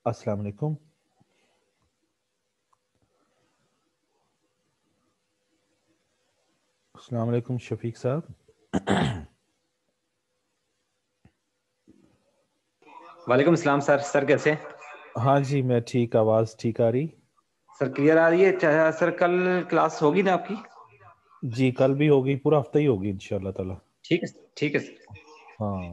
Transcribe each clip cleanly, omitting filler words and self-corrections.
अस्सलाम वालेकुम। अस्सलाम वालेकुम शफीक साहब। वालेकुम सलाम सर। सर कैसे? हाँ जी, मैं ठीक, आवाज़ ठीक आ रही? सर क्लियर आ रही है? सर कल क्लास होगी ना आपकी? जी कल भी होगी, पूरा हफ्ता ही होगी इंशाल्लाह ताला। ठीक है, ठीक है सर। हाँ।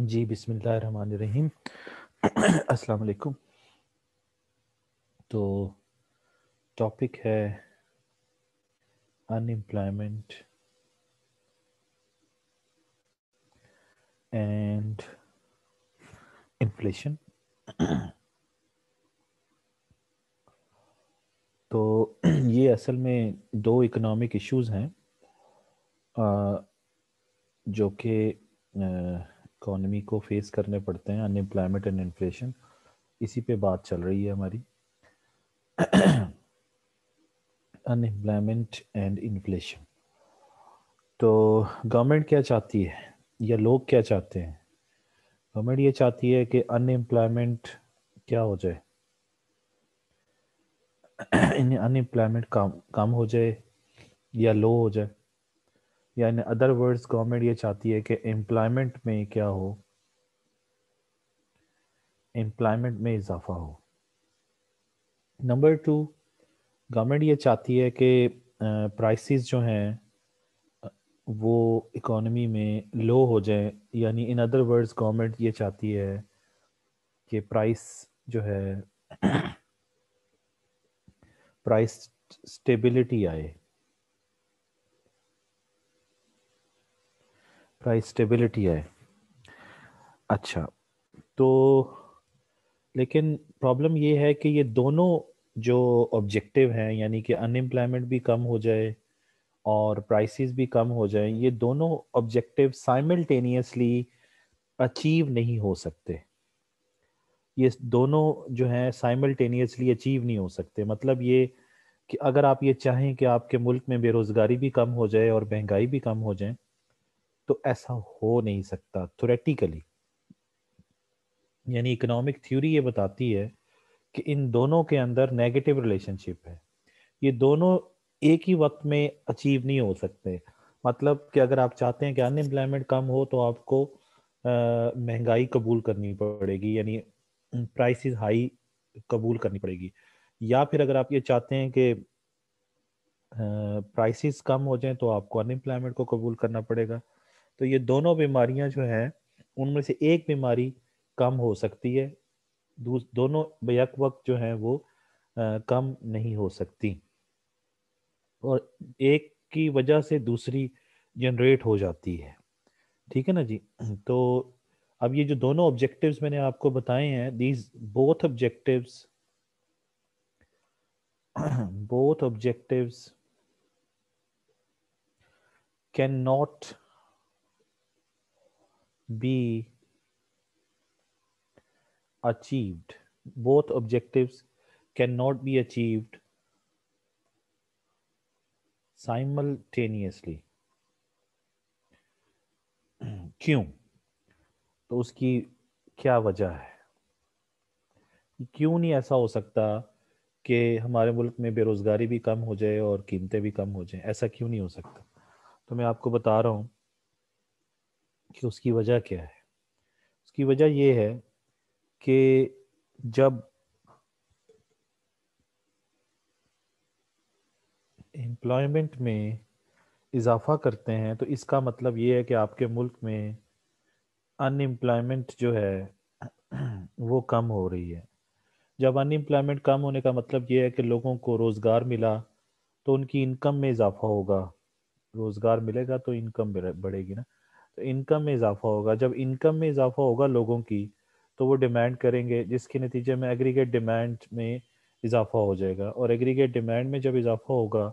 जी बिस्मिल्लाहिर्रहमानिर्रहीम। अस्सलाम वालेकुम। तो टॉपिक है अनएम्प्लॉयमेंट एंड इन्फ्लेशन। तो ये असल में दो इकोनॉमिक इश्यूज हैं जो कि इकोनॉमी को फेस करने पड़ते हैं, अनएम्प्लॉयमेंट एंड इन्फ्लेशन। इसी पे बात चल रही है हमारी। Unemployment and inflation. तो गवर्नमेंट क्या चाहती है या लोग क्या चाहते हैं? गवर्नमेंट ये चाहती है कि अनएम्प्लॉयमेंट क्या हो जाए, अनएम्प्लॉयमेंट कम हो जाए या लो हो जाए, या इन अदर वर्ड्स गवर्नमेंट ये चाहती है कि एम्प्लॉयमेंट में क्या हो, एम्प्लॉयमेंट में इजाफा हो। नंबर टू, गवर्नमेंट ये चाहती है कि प्राइसेस जो हैं वो इकोनॉमी में लो हो जाए, यानी इन अदर वर्ड्स गवर्नमेंट ये चाहती है कि प्राइस जो है प्राइस स्टेबिलिटी आए, प्राइस स्टेबिलिटी आए। अच्छा, तो लेकिन प्रॉब्लम ये है कि ये दोनों जो ऑब्जेक्टिव हैं, यानी कि अनएम्प्लॉयमेंट भी कम हो जाए और प्राइसेस भी कम हो जाए, ये दोनों ऑब्जेक्टिव साइमल्टेनियसली अचीव नहीं हो सकते। ये दोनों जो हैं साइमल्टेनियसली अचीव नहीं हो सकते। मतलब ये कि अगर आप ये चाहें कि आपके मुल्क में बेरोज़गारी भी कम हो जाए और महंगाई भी कम हो जाए, तो ऐसा हो नहीं सकता थ्योरेटिकली। यानी इकोनॉमिक थ्योरी ये बताती है कि इन दोनों के अंदर नेगेटिव रिलेशनशिप है। ये दोनों एक ही वक्त में अचीव नहीं हो सकते। मतलब कि अगर आप चाहते हैं कि अनएम्प्लॉयमेंट कम हो तो आपको महंगाई कबूल करनी पड़ेगी, यानी प्राइसेस हाई कबूल करनी पड़ेगी। या फिर अगर आप ये चाहते हैं कि प्राइसेस कम हो जाएं तो आपको अनएम्प्लॉयमेंट को कबूल करना पड़ेगा। तो ये दोनों बीमारियां जो हैं उनमें से एक बीमारी कम हो सकती है, दोनों बैक वक्त जो हैं वो कम नहीं हो सकती, और एक की वजह से दूसरी जनरेट हो जाती है। ठीक है ना जी। तो अब ये जो दोनों ऑब्जेक्टिव्स मैंने आपको बताए हैं, these both objectives both objectives cannot be achieved. Both objectives cannot be achieved simultaneously. क्यों? तो उसकी क्या वजह है? क्यों नहीं ऐसा हो सकता कि हमारे मुल्क में बेरोजगारी भी कम हो जाए और कीमतें भी कम हो जाएं? ऐसा क्यों नहीं हो सकता? तो मैं आपको बता रहा हूँ कि उसकी वजह क्या है। उसकी वजह ये है कि जब एम्प्लॉयमेंट में इजाफा करते हैं तो इसका मतलब ये है कि आपके मुल्क में अनएम्प्लॉयमेंट जो है वो कम हो रही है। जब अनएम्प्लॉयमेंट कम होने का मतलब ये है कि लोगों को रोज़गार मिला तो उनकी इनकम में इजाफा होगा। रोज़गार मिलेगा तो इनकम बढ़ेगी ना। तो इनकम में इजाफा होगा, जब इनकम में इजाफा होगा लोगों की तो वो डिमांड करेंगे, जिसके नतीजे में एग्रीगेट डिमांड में इजाफा हो जाएगा, और एग्रीगेट डिमांड में जब इजाफा होगा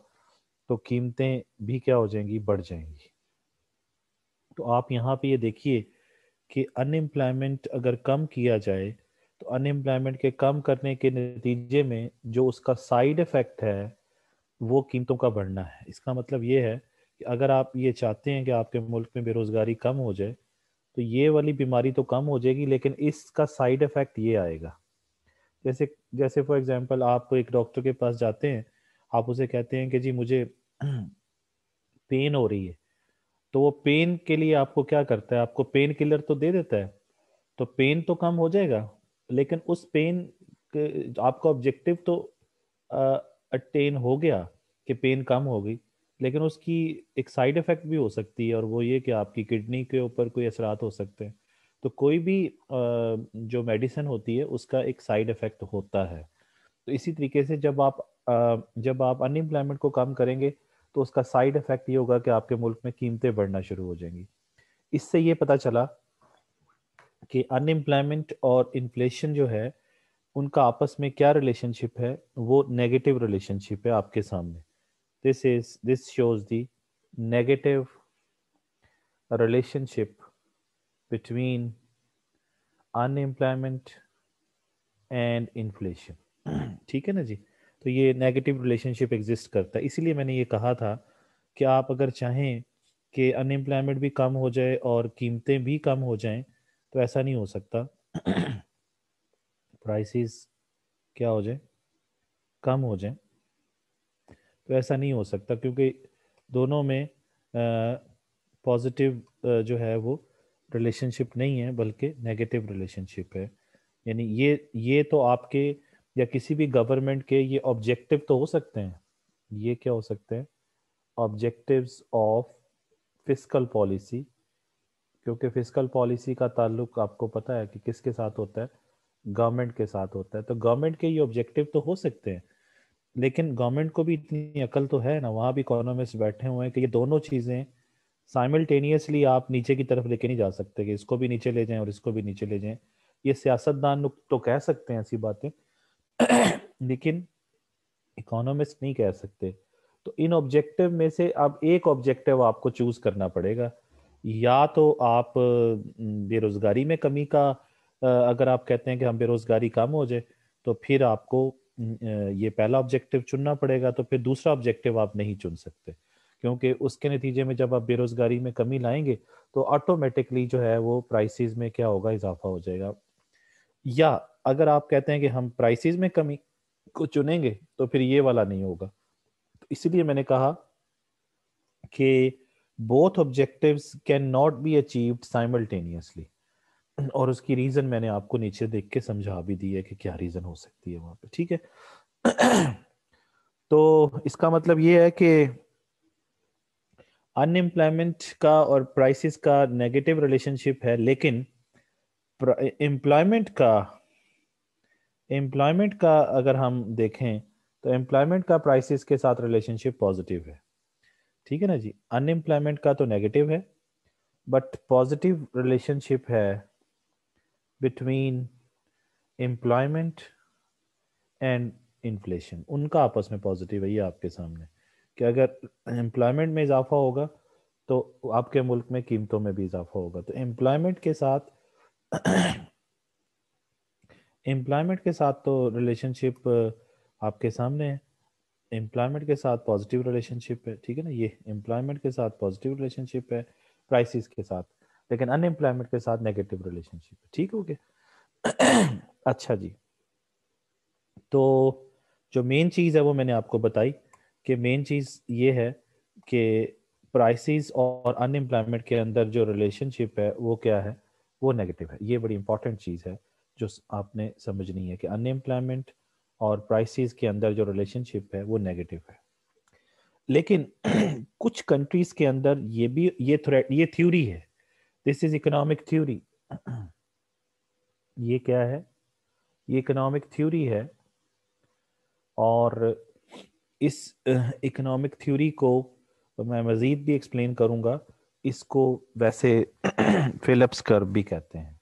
तो कीमतें भी क्या हो जाएंगी, बढ़ जाएंगी। तो आप यहाँ पे ये देखिए कि अनएम्प्लॉयमेंट अगर कम किया जाए तो अनएम्प्लॉयमेंट के कम करने के नतीजे में जो उसका साइड इफेक्ट है वो कीमतों का बढ़ना है। इसका मतलब ये है कि अगर आप ये चाहते हैं कि आपके मुल्क में बेरोजगारी कम हो जाए तो ये वाली बीमारी तो कम हो जाएगी, लेकिन इसका साइड इफेक्ट ये आएगा। जैसे जैसे फॉर एग्जांपल आप एक डॉक्टर के पास जाते हैं, आप उसे कहते हैं कि जी मुझे पेन हो रही है, तो वो पेन के लिए आपको क्या करता है, आपको पेन किलर तो दे देता है, तो पेन तो कम हो जाएगा, लेकिन उस पेन आपका ऑब्जेक्टिव तो अटेन हो गया कि पेन कम हो गई, लेकिन उसकी एक साइड इफेक्ट भी हो सकती है, और वो ये कि आपकी किडनी के ऊपर कोई असरात हो सकते हैं। तो कोई भी जो मेडिसिन होती है उसका एक साइड इफेक्ट होता है। तो इसी तरीके से जब आप अनएम्प्लॉयमेंट को कम करेंगे तो उसका साइड इफेक्ट ये होगा कि आपके मुल्क में कीमतें बढ़ना शुरू हो जाएंगी। इससे ये पता चला कि अनएम्प्लॉयमेंट और इन्फ्लेशन जो है उनका आपस में क्या रिलेशनशिप है, वो नेगेटिव रिलेशनशिप है आपके सामने। This shows the negative relationship between unemployment and inflation. ठीक है ना जी। तो ये नेगेटिव रिलेशनशिप एग्जिस्ट करता है, इसीलिए मैंने ये कहा था कि आप अगर चाहें कि अनएम्प्लॉयमेंट भी कम हो जाए और कीमतें भी कम हो जाएं तो ऐसा नहीं हो सकता। प्राइसेस क्या हो जाए, कम हो जाए, तो ऐसा नहीं हो सकता, क्योंकि दोनों में पॉजिटिव जो है वो रिलेशनशिप नहीं है बल्कि नेगेटिव रिलेशनशिप है। यानी ये तो आपके या किसी भी गवर्नमेंट के ये ऑब्जेक्टिव तो हो सकते हैं, ये क्या हो सकते हैं, ऑब्जेक्टिव्स ऑफ फिस्कल पॉलिसी। क्योंकि फिस्कल पॉलिसी का ताल्लुक आपको पता है कि किसके साथ होता है, गवर्नमेंट के साथ होता है। तो गवर्नमेंट के ये ऑब्जेक्टिव तो हो सकते हैं, लेकिन गवर्नमेंट को भी इतनी अकल तो है ना, वहाँ भी इकोनॉमिस्ट बैठे हुए हैं कि ये दोनों चीज़ें साइमल्टेनियसली आप नीचे की तरफ लेके नहीं जा सकते कि इसको भी नीचे ले जाएं और इसको भी नीचे ले जाएं। ये सियासतदान लोग तो कह सकते हैं ऐसी बातें, लेकिन इकोनॉमिस्ट नहीं कह सकते। तो इन ऑब्जेक्टिव में से अब एक ऑब्जेक्टिव आपको चूज करना पड़ेगा। या तो आप बेरोजगारी में कमी का, अगर आप कहते हैं कि हम बेरोजगारी कम हो जाए, तो फिर आपको ये पहला ऑब्जेक्टिव चुनना पड़ेगा। तो फिर दूसरा ऑब्जेक्टिव आप नहीं चुन सकते, क्योंकि उसके नतीजे में जब आप बेरोजगारी में कमी लाएंगे तो ऑटोमेटिकली जो है वो प्राइसेस में क्या होगा, इजाफा हो जाएगा। या अगर आप कहते हैं कि हम प्राइसेस में कमी को चुनेंगे तो फिर ये वाला नहीं होगा। तो इसीलिए मैंने कहा कि both objectives can not be achieved simultaneously, और उसकी रीजन मैंने आपको नीचे देख के समझा भी दी है कि क्या रीजन हो सकती है वहां पे। ठीक है। तो इसका मतलब ये है कि अनएम्प्लॉयमेंट का और प्राइसेस का नेगेटिव रिलेशनशिप है, लेकिन एम्प्लॉयमेंट का एम्प्लॉयमेंट का अगर हम देखें तो एम्प्लॉयमेंट का प्राइसेस के साथ रिलेशनशिप पॉजिटिव है। ठीक है ना जी। अनएम्प्लॉयमेंट का तो नेगेटिव है, बट पॉजिटिव रिलेशनशिप है बिटवीन एम्प्लॉयमेंट एंड इन्फ्लेशन। उनका आपस में पॉजिटिव है, ये आपके सामने कि अगर एम्प्लॉयमेंट में इजाफा होगा तो आपके मुल्क में कीमतों में भी इजाफा होगा। तो एम्प्लॉयमेंट के साथ एम्प्लॉयमेंट के साथ तो रिलेशनशिप आपके सामने है। एम्प्लॉयमेंट के साथ पॉजिटिव रिलेशनशिप है, ठीक है ना, ये एम्प्लॉयमेंट के साथ पॉजिटिव रिलेशनशिप है प्राइसेस के साथ, लेकिन अनएम्प्लॉयमेंट के साथ नेगेटिव रिलेशनशिप है। ठीक हो गया। अच्छा जी। तो जो मेन चीज़ है वो मैंने आपको बताई कि मेन चीज़ ये है कि प्राइसेस और अनएम्प्लॉयमेंट के अंदर जो रिलेशनशिप है वो क्या है, वो नेगेटिव है। ये बड़ी इंपॉर्टेंट चीज़ है जो आपने समझनी है कि अनएम्प्लॉयमेंट और प्राइसेस के अंदर जो रिलेशनशिप है वो नेगेटिव है। लेकिन कुछ कंट्रीज के अंदर ये भी ये थ्योरी है, दिस इज इकोनॉमिक थ्योरी। ये क्या है, ये इकोनॉमिक थ्योरी है, और इस इकोनॉमिक थ्योरी को मैं मज़ीद भी एक्सप्लेन करूंगा। इसको वैसे फिलिप्स कर्व भी कहते हैं,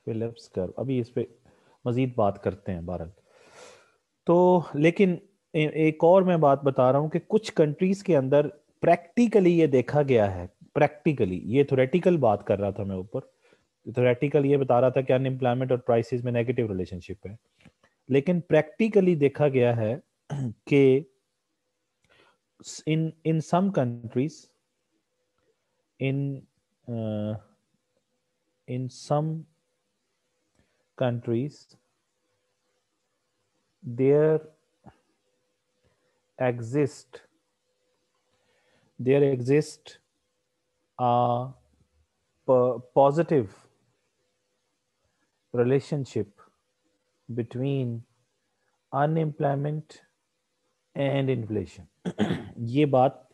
फिलिप्स कर्व। अभी इस पे मज़ीद बात करते हैं बहरहाल। तो लेकिन एक और मैं बात बता रहा हूँ कि कुछ कंट्रीज के अंदर प्रैक्टिकली ये देखा गया है, प्रैक्टिकली, ये थ्योरेटिकल बात कर रहा था मैं ऊपर, थ्योरेटिकल ये बता रहा था कि अनएम्प्लॉयमेंट और प्राइसेस में नेगेटिव रिलेशनशिप है, लेकिन प्रैक्टिकली देखा गया है कि in some countries, in uh, in some countries there exist there exist a positive relationship between unemployment and inflation. ये बात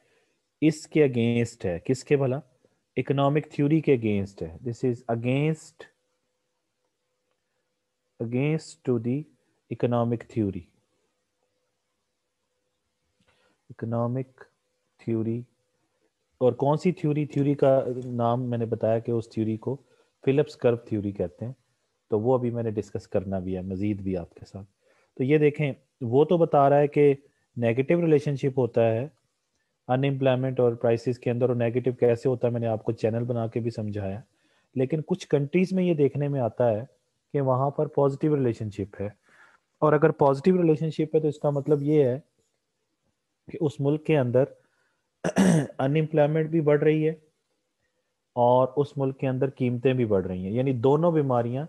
इसके अगेंस्ट है, किसके भला? इकोनॉमिक थ्योरी के अगेंस्ट है. This is against to the economic theory. Economic theory, और कौन सी थ्योरी? थ्योरी का नाम मैंने बताया कि उस थ्योरी को फिलिप्स कर्व थ्योरी कहते हैं, तो वो अभी मैंने डिस्कस करना भी है मजीद भी आपके साथ. तो ये देखें, वो तो बता रहा है कि नेगेटिव रिलेशनशिप होता है अनएम्प्लॉयमेंट और प्राइसेस के अंदर, और नेगेटिव कैसे होता है मैंने आपको चैनल बना के भी समझाया. लेकिन कुछ कंट्रीज में ये देखने में आता है कि वहाँ पर पॉजिटिव रिलेशनशिप है, और अगर पॉजिटिव रिलेशनशिप है तो इसका मतलब ये है कि उस मुल्क के अंदर अनएम्प्लॉयमेंट भी बढ़ रही है और उस मुल्क के अंदर कीमतें भी बढ़ रही हैं, यानी दोनों बीमारियां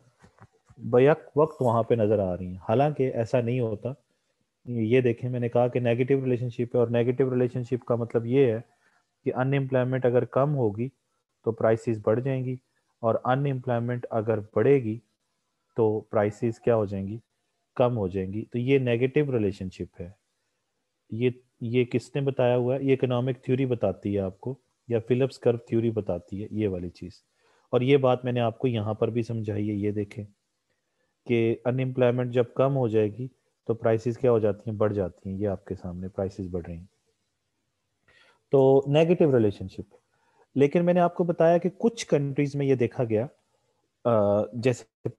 बैक वक्त वहां पे नजर आ रही हैं. हालांकि ऐसा नहीं होता. ये देखें, मैंने कहा कि नेगेटिव रिलेशनशिप है, और नेगेटिव रिलेशनशिप का मतलब ये है कि अनएम्प्लॉयमेंट अगर कम होगी तो प्राइसेस बढ़ जाएंगी, और अनएम्प्लॉयमेंट अगर बढ़ेगी तो प्राइसेस क्या हो जाएंगी? कम हो जाएंगी. तो ये नेगेटिव रिलेशनशिप है. ये ये किसने बताया हुआ है? ये इकोनॉमिक थ्योरी बताती है आपको, या फिलिप्स कर्व थ्योरी बताती है ये वाली चीज़. और ये बात मैंने आपको यहाँ पर भी समझाई है. ये देखें कि अनएम्प्लॉयमेंट जब कम हो जाएगी तो प्राइसेस क्या हो जाती हैं? बढ़ जाती हैं. ये आपके सामने प्राइसेस बढ़ रही हैं. तो नेगेटिव रिलेशनशिप. लेकिन मैंने आपको बताया कि कुछ कंट्रीज में ये देखा गया, जैसे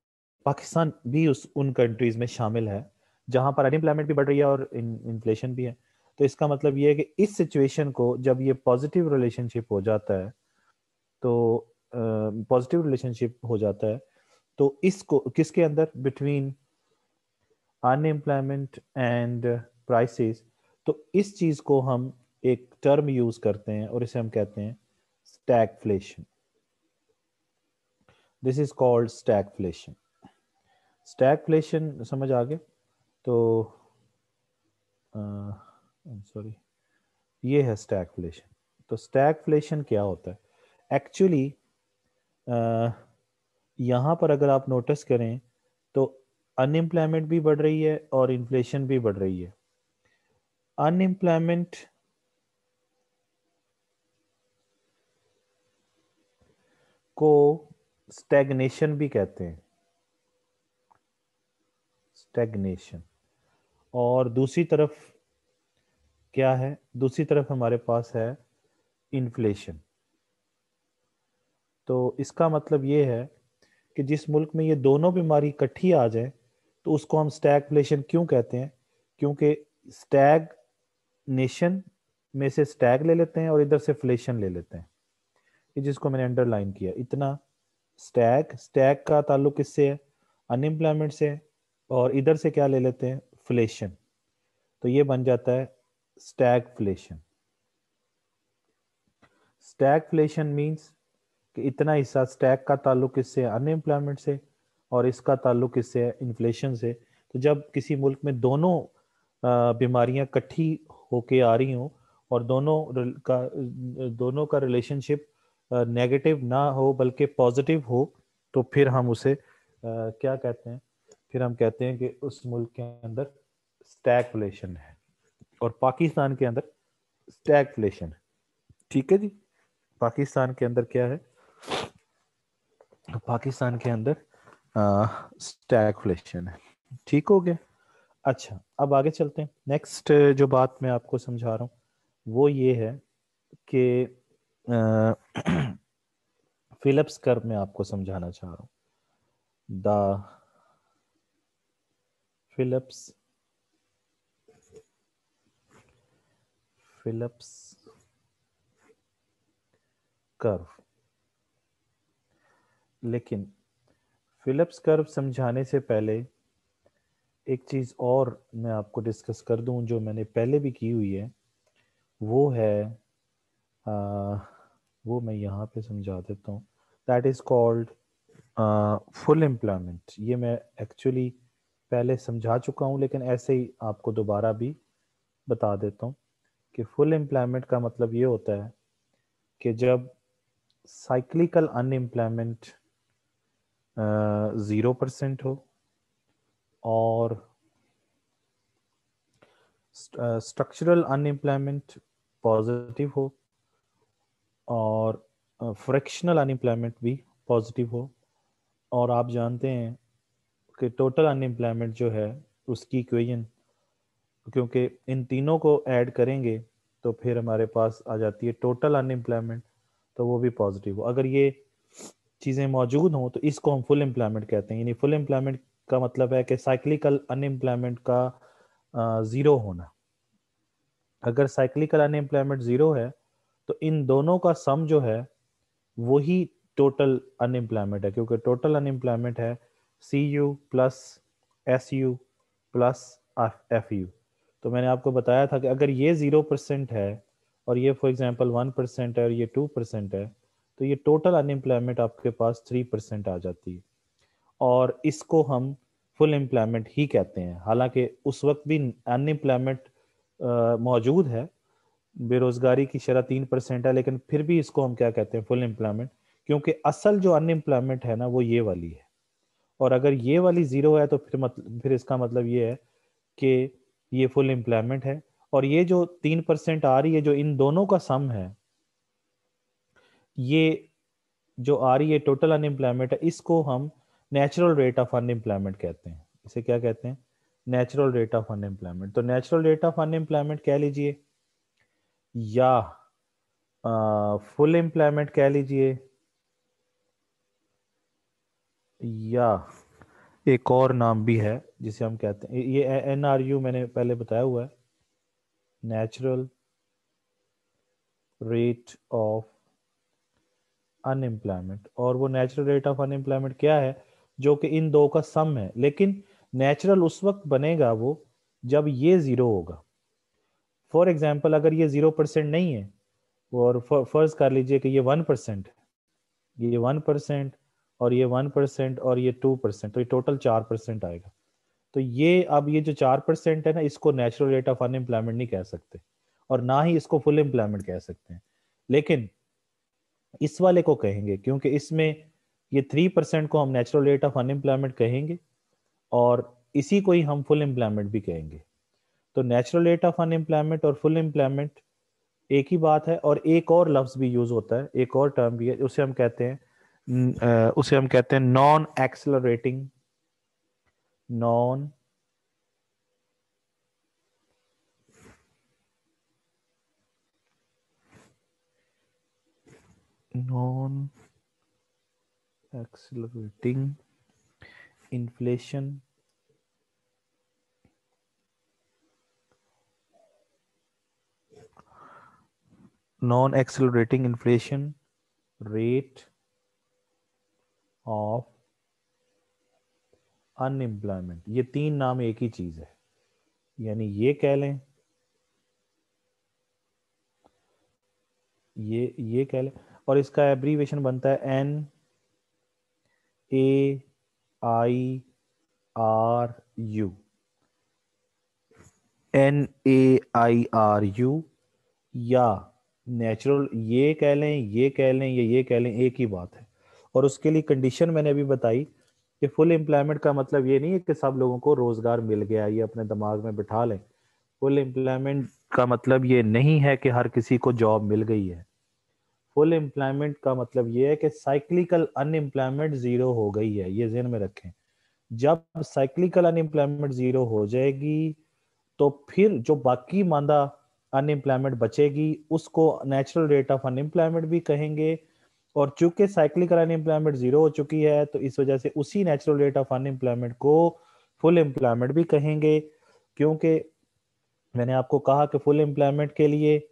पाकिस्तान भी उस उन कंट्रीज में शामिल है जहां पर अनएम्प्लॉयमेंट भी बढ़ रही है और इन्फ्लेशन भी है. तो इसका मतलब ये है कि इस सिचुएशन को जब ये पॉजिटिव रिलेशनशिप हो जाता है, तो पॉजिटिव रिलेशनशिप हो जाता है, तो इसको किसके अंदर? Between unemployment and prices. तो इस चीज को हम एक टर्म यूज करते हैं और इसे हम कहते हैं stagflation. This is called stagflation. Stagflation समझ आ गया? तो सॉरी, ये है स्टैगफ्लेशन. तो स्टैगफ्लेशन क्या होता है एक्चुअली? यहाँ पर अगर आप नोटिस करें तो अनएम्प्लॉयमेंट भी बढ़ रही है और इन्फ्लेशन भी बढ़ रही है. अनएम्प्लॉयमेंट को स्टैग्नेशन भी कहते हैं, स्टैग्नेशन. और दूसरी तरफ क्या है? दूसरी तरफ हमारे पास है इन्फ्लेशन. तो इसका मतलब ये है कि जिस मुल्क में ये दोनों बीमारी इकट्ठी आ जाए तो उसको हम स्टैगफ्लेशन क्यों कहते हैं? क्योंकि स्टैगनेशन में से स्टैग ले लेते हैं और इधर से फ्लेशन ले लेते हैं. ये जिसको मैंने अंडरलाइन किया इतना, स्टैग स्टैग का ताल्लुक किससे है? अनएम्प्लॉयमेंट से है. और इधर से क्या ले लेते हैं? फ्लेशन. तो ये बन जाता है स्टैगफ्लेशन. स्टैगफ्लेशन मींस कि इतना हिस्सा, स्टैग का ताल्लुक किससे है? अनएम्प्लॉयमेंट से, और इसका ताल्लुक किससे है? इन्फ्लेशन से. तो जब किसी मुल्क में दोनों बीमारियां इकट्ठी होके आ रही हों और दोनों का रिलेशनशिप नेगेटिव ना हो बल्कि पॉजिटिव हो, तो फिर हम उसे क्या कहते हैं? फिर हम कहते हैं कि उस मुल्क के अंदर स्टैगफ्लेशन है, और पाकिस्तान के अंदर स्टैगफ्लेशन है. ठीक है जी. पाकिस्तान के अंदर क्या है? पाकिस्तान के अंदर स्टैगफ्लेशन है. ठीक हो गया. अच्छा, अब आगे चलते हैं. नेक्स्ट जो बात मैं आपको समझा रहा हूँ वो ये है कि फिलिप्स कर्व में आपको समझाना चाह रहा हूँ. The Phillips Phillips curve. लेकिन फिलिप्स कर्व समझाने से पहले एक चीज़ और मैं आपको डिस्कस कर दूं जो मैंने पहले भी की हुई है, वो है वो मैं यहाँ पे समझा देता हूँ। That is called full employment. ये मैं एक्चुअली पहले समझा चुका हूँ, लेकिन ऐसे ही आपको दोबारा भी बता देता हूँ कि फुल एम्प्लॉयमेंट का मतलब ये होता है कि जब साइक्लिकल अनएम्प्लॉयमेंट 0% हो और स्ट्रक्चरल अनएम्प्लॉयमेंट पॉजिटिव हो और फ्रैक्शनल अनएम्प्लॉयमेंट भी पॉजिटिव हो, और आप जानते हैं कि टोटल अनएम्प्लॉयमेंट जो है उसकी इक्वेशन, क्योंकि इन तीनों को ऐड करेंगे तो फिर हमारे पास आ जाती है टोटल अनएम्प्लॉयमेंट, तो वो भी पॉजिटिव हो। अगर ये चीज़ें मौजूद हों तो इसको हम फुल एम्प्लॉयमेंट कहते हैं। यानी फुल एम्प्लॉयमेंट का मतलब है कि साइक्लिकल अनएम्प्लॉयमेंट का ज़ीरो होना। अगर साइक्लिकल अनएम्प्लॉयमेंट ज़ीरो है तो इन दोनों का सम जो है वही टोटल अनएम्प्लॉयमेंट है, क्योंकि टोटल अनएम्प्लॉयमेंट है CU plus SU plus FU। तो मैंने आपको बताया था कि अगर ये 0% है और ये फॉर एग्जांपल 1% है और ये 2% है, तो ये टोटल अनएम्प्लॉयमेंट आपके पास 3% आ जाती है, और इसको हम फुल एम्प्लॉयमेंट ही कहते हैं। हालांकि उस वक्त भी अनएम्प्लॉयमेंट मौजूद है, बेरोजगारी की शरह 3% है, लेकिन फिर भी इसको हम क्या कहते हैं, फुल एम्प्लॉयमेंट, क्योंकि असल जो अनएम्प्लॉयमेंट है ना वो ये वाली है। और अगर ये वाली जीरो है तो फिर इसका मतलब ये है कि ये फुल एम्प्लॉयमेंट है। और ये जो 3% आ रही है जो इन दोनों का सम है, ये जो आ रही है टोटल अनएम्प्लॉयमेंट है, इसको हम नेचुरल रेट ऑफ अनएम्प्लॉयमेंट कहते हैं। इसे क्या कहते हैं? Natural rate of unemployment. तो नेचुरल रेट ऑफ अनएम्प्लॉयमेंट कह लीजिए या फुल एम्प्लॉयमेंट कह लीजिए, या एक और नाम भी है जिसे हम कहते हैं, ये NRU मैंने पहले बताया हुआ है, नेचुरल रेट ऑफ अनएम्प्लॉयमेंट। और वो नेचुरल रेट ऑफ अनएम्प्लॉयमेंट क्या है? जो कि इन दो का सम है, लेकिन नेचुरल उस वक्त बनेगा वो जब ये जीरो होगा। फॉर एग्जाम्पल अगर ये 0% नहीं है और फर्ज कर लीजिए कि ये 1% है, ये 1% और ये 1% और ये 2%, तो ये टोटल 4% आएगा। तो ये अब ये जो 4% है ना, इसको नेचुरल रेट ऑफ अनएम्प्लॉयमेंट नहीं कह सकते और ना ही इसको फुल एम्प्लॉयमेंट कह सकते हैं, लेकिन इस वाले को कहेंगे, क्योंकि इसमें ये 3% को हम नेचुरल रेट ऑफ अनएम्प्लॉयमेंट कहेंगे और इसी को ही हम फुल एम्प्लॉयमेंट भी कहेंगे। तो नेचुरल रेट ऑफ अनएम्प्लॉयमेंट और फुल एम्प्लॉयमेंट एक ही बात है। और एक और लफ्ज भी यूज होता है, एक और टर्म भी है, उसे हम कहते हैं non accelerating, non non accelerating inflation non accelerating inflation rate of unemployment. ये तीन नाम एक ही चीज है, यानी ये कह लें, ये कह लें, और इसका एब्रीवेशन बनता है NAIRU। NAIRU, या नेचुरल ये कह लें, ये कह लें, ये कह लें, एक ही बात है। और उसके लिए कंडीशन मैंने अभी बताई कि फुल एम्प्लॉयमेंट का मतलब ये नहीं है कि सब लोगों को रोजगार मिल गया, ये अपने दिमाग में बिठा लें। फुल एम्प्लॉयमेंट का मतलब ये नहीं है कि हर किसी को जॉब मिल गई है। फुल एम्प्लॉयमेंट का मतलब ये है कि साइक्लिकल अनएम्प्लॉयमेंट जीरो हो गई है, ये ध्यान में रखें। जब साइक्लिकल अनएम्प्लॉयमेंट जीरो हो जाएगी तो फिर जो बाकी मांदा अनएम्प्लॉयमेंट बचेगी उसको नेचुरल रेट ऑफ अनएम्प्लॉयमेंट भी कहेंगे। और चूंकि साइक्लिकल अनएम्प्लॉयमेंट जीरो हो चुकी है तो इस वजह से उसी नेचुरल रेट ऑफ अनएम्प्लॉयमेंट को फुल एम्प्लॉयमेंट भी कहेंगे, क्योंकि मैंने आपको कहा कि फुल एम्प्लॉयमेंट के लिए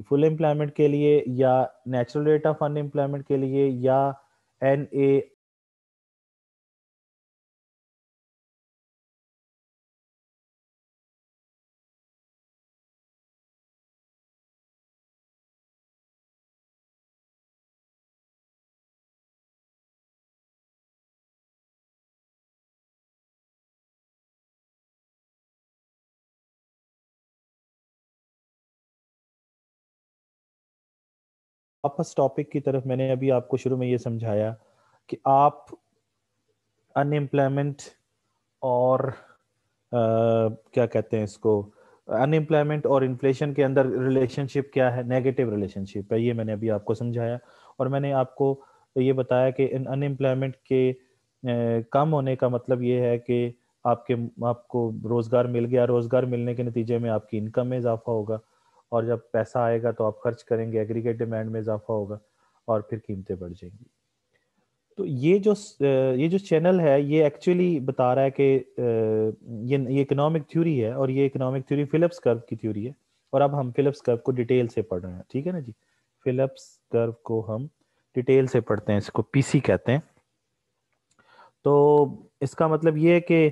फुल एम्प्लॉयमेंट के लिए या नेचुरल रेट ऑफ अनएम्प्लॉयमेंट के लिए या NA वापस टॉपिक की तरफ। मैंने अभी आपको शुरू में ये समझाया कि आप अनएम्प्लॉयमेंट और क्या कहते हैं इसको, अनएम्प्लॉयमेंट और इन्फ्लेशन के अंदर रिलेशनशिप क्या है, नेगेटिव रिलेशनशिप है, ये मैंने अभी आपको समझाया। और मैंने आपको ये बताया कि इन अनएम्प्लॉयमेंट के कम होने का मतलब ये है कि आपके आपको रोज़गार मिल गया, रोज़गार मिलने के नतीजे में आपकी इनकम में इजाफा होगा, और जब पैसा आएगा तो आप खर्च करेंगे, एग्रीगेट डिमांड में इजाफा होगा, और फिर कीमतें बढ़ जाएंगी। तो ये जो चैनल है ये एक्चुअली बता रहा है कि ये इकोनॉमिक थ्योरी है, और ये इकोनॉमिक थ्योरी फिलिप्स कर्व की थ्योरी है। और अब हम फिलिप्स कर्व को डिटेल से पढ़ रहे हैं, ठीक है ना जी। फिलिप्स कर्व को हम डिटेल से पढ़ते हैं, इसको PC कहते हैं। तो इसका मतलब ये है कि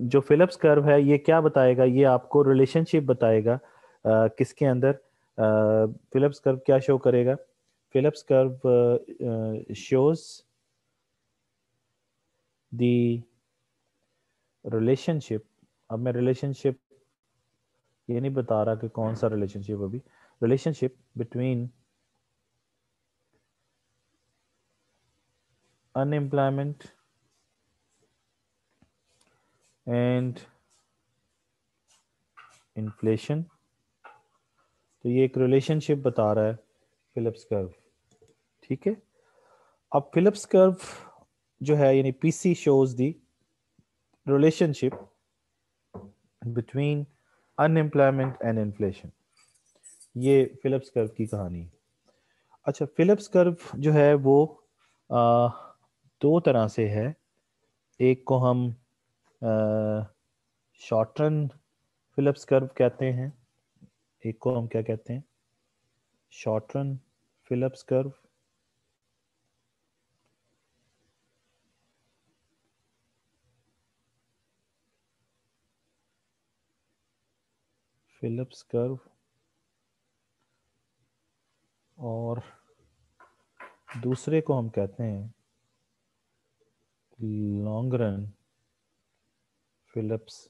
जो फिलिप्स कर्व है ये क्या बताएगा, ये आपको रिलेशनशिप बताएगा किसके अंदर। फिलिप्स कर्व क्या शो करेगा? Phillips curve shows the relationship. अब मैं रिलेशनशिप ये नहीं बता रहा कि कौन सा रिलेशनशिप, अभी relationship between unemployment and inflation. तो ये एक रिलेशनशिप बता रहा है फिलिप्स कर्व, ठीक है। अब फिलिप्स कर्व जो है यानी PC shows the relationship between unemployment and inflation. ये फिलिप्स कर्व की कहानी है। अच्छा, फिलिप्स कर्व जो है वो आ, दो तरह से है। एक को हम शॉर्ट रन फिलिप्स कर्व कहते हैं, एक को हम क्या कहते हैं, short run Phillips curve. Phillips curve और दूसरे को हम कहते हैं long run Phillips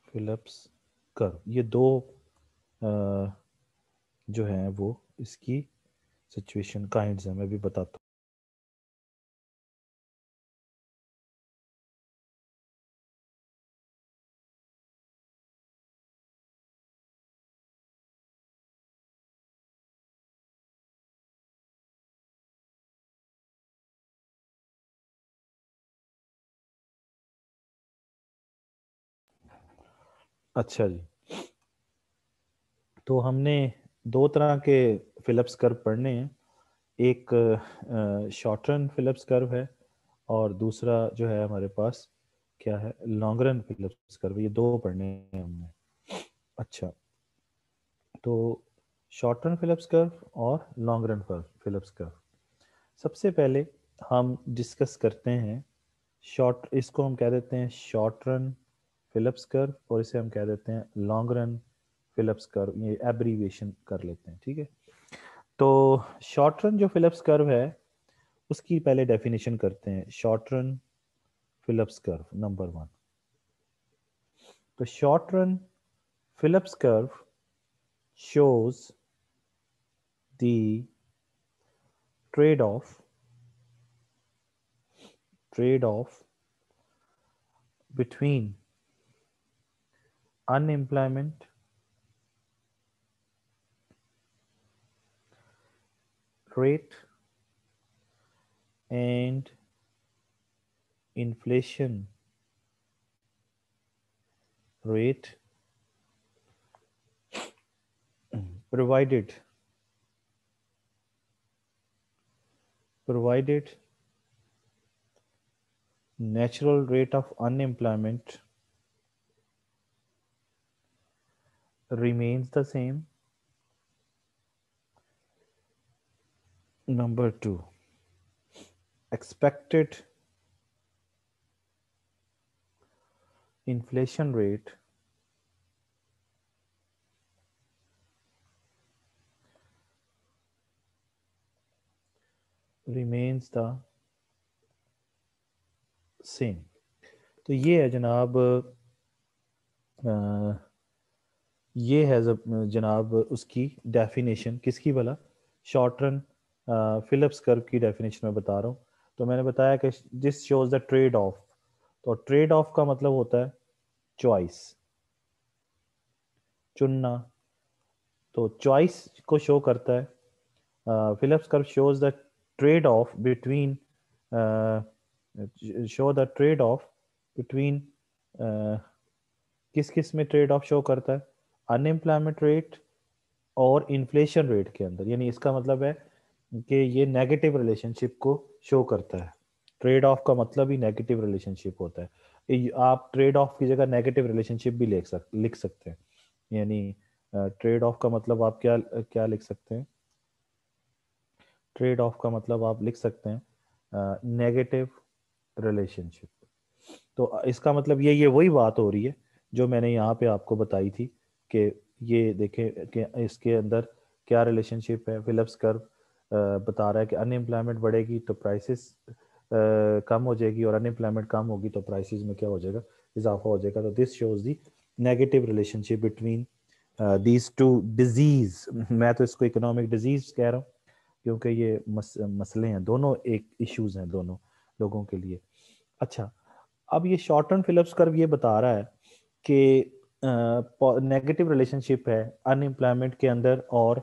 Phillips curve. ये दो जो है वो इसकी सिचुएशन काइंड्स है, मैं भी बताता हूँ। अच्छा जी, तो हमने दो तरह के फिलिप्स कर्व पढ़ने हैं। एक शॉर्ट रन फिलिप्स कर्व है, और दूसरा जो है हमारे पास क्या है, लॉन्ग रन फिलिप्स कर्व। ये दो पढ़ने हैं हमने। अच्छा, तो शॉर्ट रन फिलिप्स कर्व और लॉन्ग रन फिलिप्स कर्व। सबसे पहले हम डिस्कस करते हैं शॉर्ट, इसको हम कह देते हैं शॉर्ट रन फिलिप्स कर्व, और इसे हम कह देते हैं लॉन्ग रन फिलिप्स कर्व। ये एब्रीविएशन कर लेते हैं, ठीक है। तो शॉर्ट रन जो फिलिप्स कर्व है उसकी पहले डेफिनेशन करते हैं। Short run Phillips curve number 1। तो short run Phillips curve shows the trade-off trade-off between unemployment rate and inflation rate, provided provided natural rate of unemployment remains the same. Number 2, expected inflation rate remains the same. तो ये है जनाब, ये है जनाब उसकी definition. किसकी भला? शॉर्ट रन फिलिप्स कर्व की डेफिनेशन में बता रहा हूँ। तो मैंने बताया कि this shows the trade off. तो ट्रेड ऑफ का मतलब होता है चॉइस, चुनना। तो चॉइस को शो करता है। Phillips curve shows the trade off between, show the trade off between, किस किस में ट्रेड ऑफ शो करता है? अनएम्प्लॉयमेंट रेट और इन्फ्लेशन रेट के अंदर। यानी इसका मतलब है कि ये नेगेटिव रिलेशनशिप को शो करता है। ट्रेड ऑफ का मतलब ही नेगेटिव रिलेशनशिप होता है। आप ट्रेड ऑफ की जगह नेगेटिव रिलेशनशिप भी लिख सकते हैं। यानी ट्रेड ऑफ का मतलब आप क्या क्या लिख सकते हैं? ट्रेड ऑफ का मतलब आप लिख सकते हैं नेगेटिव रिलेशनशिप। तो इसका मतलब ये वही बात हो रही है जो मैंने यहाँ पे आपको बताई थी कि ये देखें कि इसके अंदर क्या रिलेशनशिप है। फिलिप्स कर्व बता रहा है कि अनएम्प्लॉयमेंट बढ़ेगी तो प्राइसेस कम हो जाएगी, और अनएम्प्लॉयमेंट कम होगी तो प्राइसेस में क्या हो जाएगा? इजाफा हो जाएगा। तो this shows the negative relationship between these two disease. मैं तो इसको इकोनॉमिक डिजीज कह रहा हूँ क्योंकि ये मसले हैं, दोनों एक इश्यूज हैं दोनों लोगों के लिए। अच्छा, अब ये शॉर्ट टर्म फिलिप्स कर्व ये बता रहा है कि नेगेटिव रिलेशनशिप है अनएम्प्लॉयमेंट के अंदर और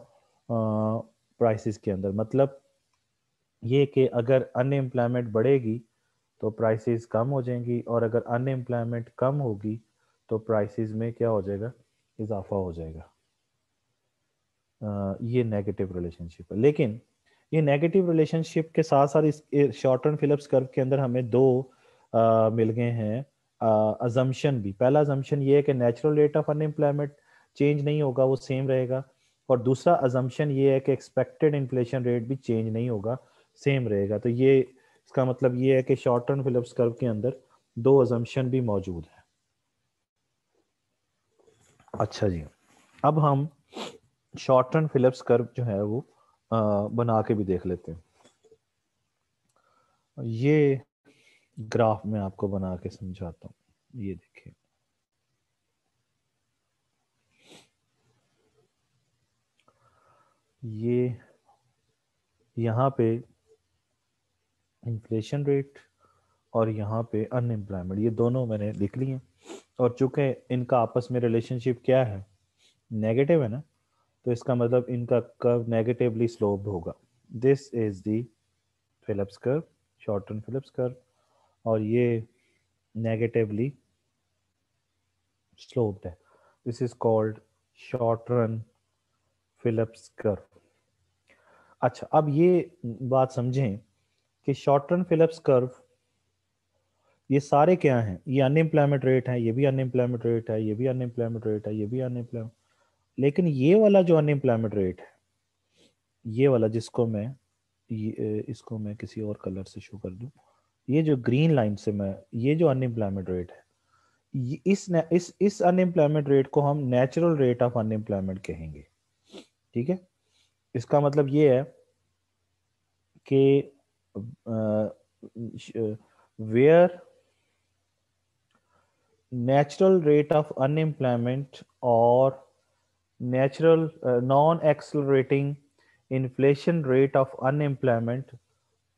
प्राइसेस के अंदर। मतलब ये कि अगर अनएम्प्लॉयमेंट बढ़ेगी तो प्राइसेस कम हो जाएंगी, और अगर अनएम्प्लॉयमेंट कम होगी तो प्राइसेस में क्या हो जाएगा? इजाफा हो जाएगा। ये नेगेटिव रिलेशनशिप है। लेकिन ये नेगेटिव रिलेशनशिप के साथ साथ इस शॉर्ट टर्म फिलिप्स कर्व के अंदर हमें दो मिल गए हैं अजम्पशन भी। पहला अजम्पशन ये है कि natural rate of unemployment change नहीं होगा, वो सेम रहेगा। और दूसरा अजम्पशन ये है कि एक्सपेक्टेड इन्फ्लेशन रेट भी चेंज नहीं होगा, सेम रहेगा। तो ये इसका मतलब ये है कि शॉर्ट टर्म फिलिप्स कर्व के अंदर दो अजम्पशन भी मौजूद है। अच्छा जी, अब हम शॉर्ट टर्म फिलिप्स कर्व जो है वो बना के भी देख लेते हैं। ये ग्राफ में आपको बना के समझाता हूँ। ये देखिए, ये यहाँ पे इन्फ्लेशन रेट और यहाँ पे अनएम्प्लॉयमेंट, ये दोनों मैंने लिख लिए हैं। और चूंकि इनका आपस में रिलेशनशिप क्या है? नेगेटिव है ना, तो इसका मतलब इनका कर्व नेगेटिवली स्लोप्ड होगा। This is the Phillips curve, short term Philips curve, और ये नेगेटिवली स्लोप्ड है। This is called short run Phillips curve. अच्छा, अब ये बात समझें कि शॉर्ट टर्म फिलिप्स कर्व ये सारे क्या हैं? ये अनएम्प्लॉयमेंट रेट है, ये भी अनएम्प्लॉयमेंट रेट है, ये भी अनएम्प्लॉयमेंट रेट है, ये भी अनएम्प्लॉयमेंट। लेकिन ये वाला जो अनएम्प्लॉयमेंट रेट है, ये वाला जिसको मैं इसको मैं किसी और कलर से शो कर दूं, ये जो ग्रीन लाइन से मैं, ये जो अनएम्प्लॉयमेंट रेट है, इस अनएम्प्लॉयमेंट रेट को हम नेचुरल रेट ऑफ अनएम्प्लॉयमेंट कहेंगे। ठीक है? इसका मतलब ये है कि where natural rate of unemployment or natural non-accelerating inflation rate of unemployment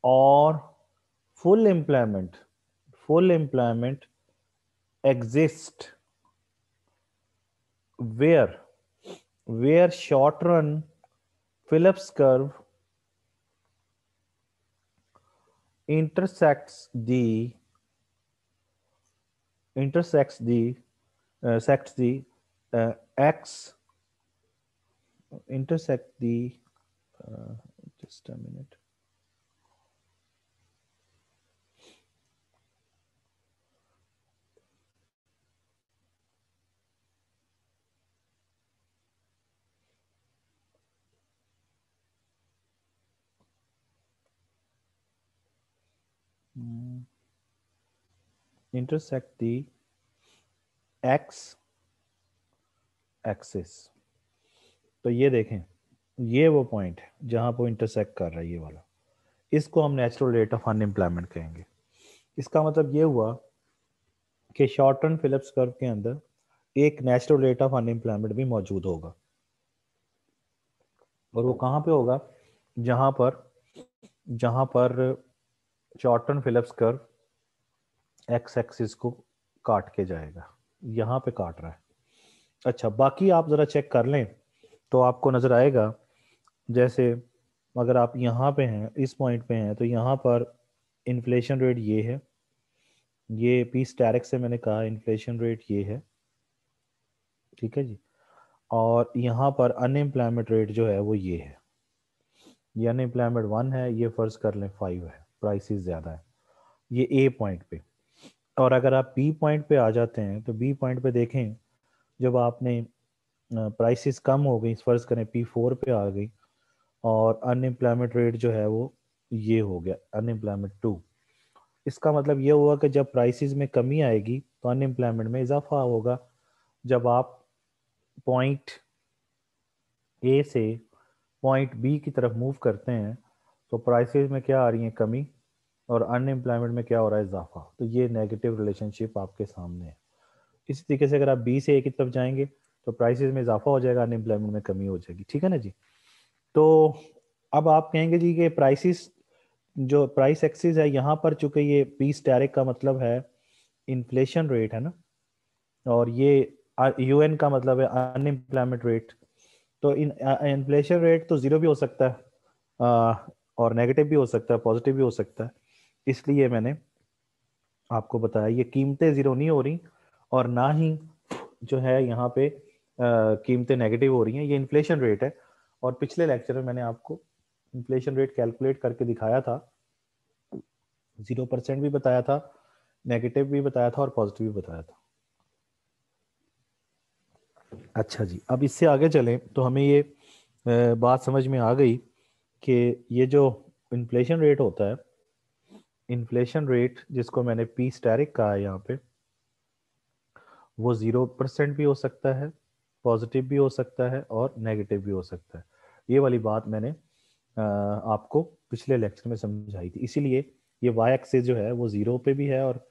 or full employment exist where short run Phillips curve intersects the sects the x intersect the uh, just a minute. intersect the x axis. तो ये देखें, ये वो point है जहां पर intersect कर रहा है ये वाला, इसको हम नेचुरल रेट ऑफ अनएम्प्लॉयमेंट कहेंगे। इसका मतलब ये हुआ कि शॉर्ट टर्म फिलिप्स कर्व के अंदर एक नेचुरल रेट ऑफ अनएम्प्लॉयमेंट भी मौजूद होगा, और वो कहाँ पे होगा, जहां पर short term Phillips curve x axis को काट के जाएगा, यहाँ पे काट रहा है। अच्छा, बाकी आप ज़रा चेक कर लें तो आपको नज़र आएगा, जैसे अगर आप यहाँ पे हैं, इस पॉइंट पे हैं, तो यहाँ पर इन्फ्लेशन रेट ये है, ये पी स्टैरिक से मैंने कहा इन्फ्लेशन रेट ये है, ठीक है जी। और यहाँ पर अनएम्प्लॉयमेंट रेट जो है वो ये है, ये अनएम्प्लॉयमेंट 1 है, ये फर्ज कर लें 5 है, प्राइसेस ज़्यादा है, ये ए पॉइंट पे। और अगर आप बी पॉइंट पे आ जाते हैं तो बी पॉइंट पे देखें, जब आपने प्राइसेस कम हो गई, फर्ज करें P4 पे आ गई, और अनएम्प्लॉयमेंट रेट जो है वो ये हो गया अनएम्प्लॉयमेंट 2। इसका मतलब ये हुआ कि जब प्राइसेस में कमी आएगी तो अनएम्प्लॉयमेंट में इजाफा होगा। जब आप पॉइंट ए से पॉइंट बी की तरफ मूव करते हैं तो प्राइसेस में क्या आ रही है, कमी, और अनएम्प्लॉयमेंट में क्या हो रहा है, इजाफा। तो ये नेगेटिव रिलेशनशिप आपके सामने है। इसी तरीके से अगर आप बी से ए की तरफ जाएंगे तो प्राइसेस में इजाफा हो जाएगा, अनएम्प्लॉयमेंट में कमी हो जाएगी, ठीक है ना जी। तो अब आप कहेंगे जी कि प्राइसेस, जो प्राइस एक्सिस है यहाँ पर, चूंकि ये पी स्टैरिक का मतलब है इन्फ्लेशन रेट है ना, और ये यूएन का मतलब है अनएम्प्लॉयमेंट रेट, तो इन्फ्लेशन रेट तो ज़ीरो भी हो सकता है, और नेगेटिव भी हो सकता है, पॉजिटिव भी हो सकता है। इसलिए मैंने आपको बताया ये कीमतें ज़ीरो नहीं हो रही, और ना ही जो है यहाँ पे कीमतें नेगेटिव हो रही हैं, ये इन्फ्लेशन रेट है। और पिछले लेक्चर में मैंने आपको इन्फ्लेशन रेट कैलकुलेट करके दिखाया था, 0% भी बताया था, नेगेटिव भी बताया था, और पॉजिटिव भी बताया था। अच्छा जी, अब इससे आगे चलें तो हमें ये बात समझ में आ गई कि ये जो इन्फ्लेशन रेट होता है, इन्फ्लेशन रेट जिसको मैंने पी स्टैरिक कहा है यहाँ पे, वो 0% भी हो सकता है, पॉजिटिव भी हो सकता है, और नेगेटिव भी हो सकता है। ये वाली बात मैंने आपको पिछले लेक्चर में समझाई थी। इसीलिए ये वाई एक्सिस जो है वो 0 पे भी है, और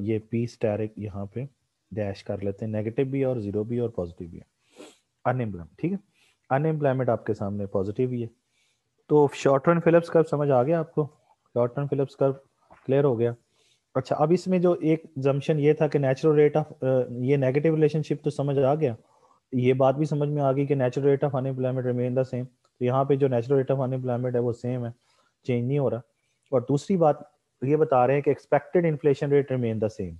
ये पी स्टैरिक यहाँ पे डैश कर लेते हैं, नेगेटिव भी और 0 भी और पॉजिटिव भी है। अनएम्प्लॉयमेंट, ठीक है, अनएम्प्लॉयमेंट आपके सामने पॉजिटिव ही है। तो शॉर्ट रन फिलिप्स कर्व समझ आ गया आपको, short run Phillips curve clear हो गया। अच्छा, अब इसमें जो एक जम्पशन ये था कि नेचुरल रेट ऑफ, ये नेगेटिव रिलेशनशिप तो समझ आ गया, ये बात भी समझ में आ गई कि natural rate of unemployment remain the same. तो यहाँ पे जो नेचुरल रेट ऑफ अनएम्प्लॉयमेंट है वो सेम है, चेंज नहीं हो रहा। और दूसरी बात ये बता रहे हैं कि expected inflation rate remain the same.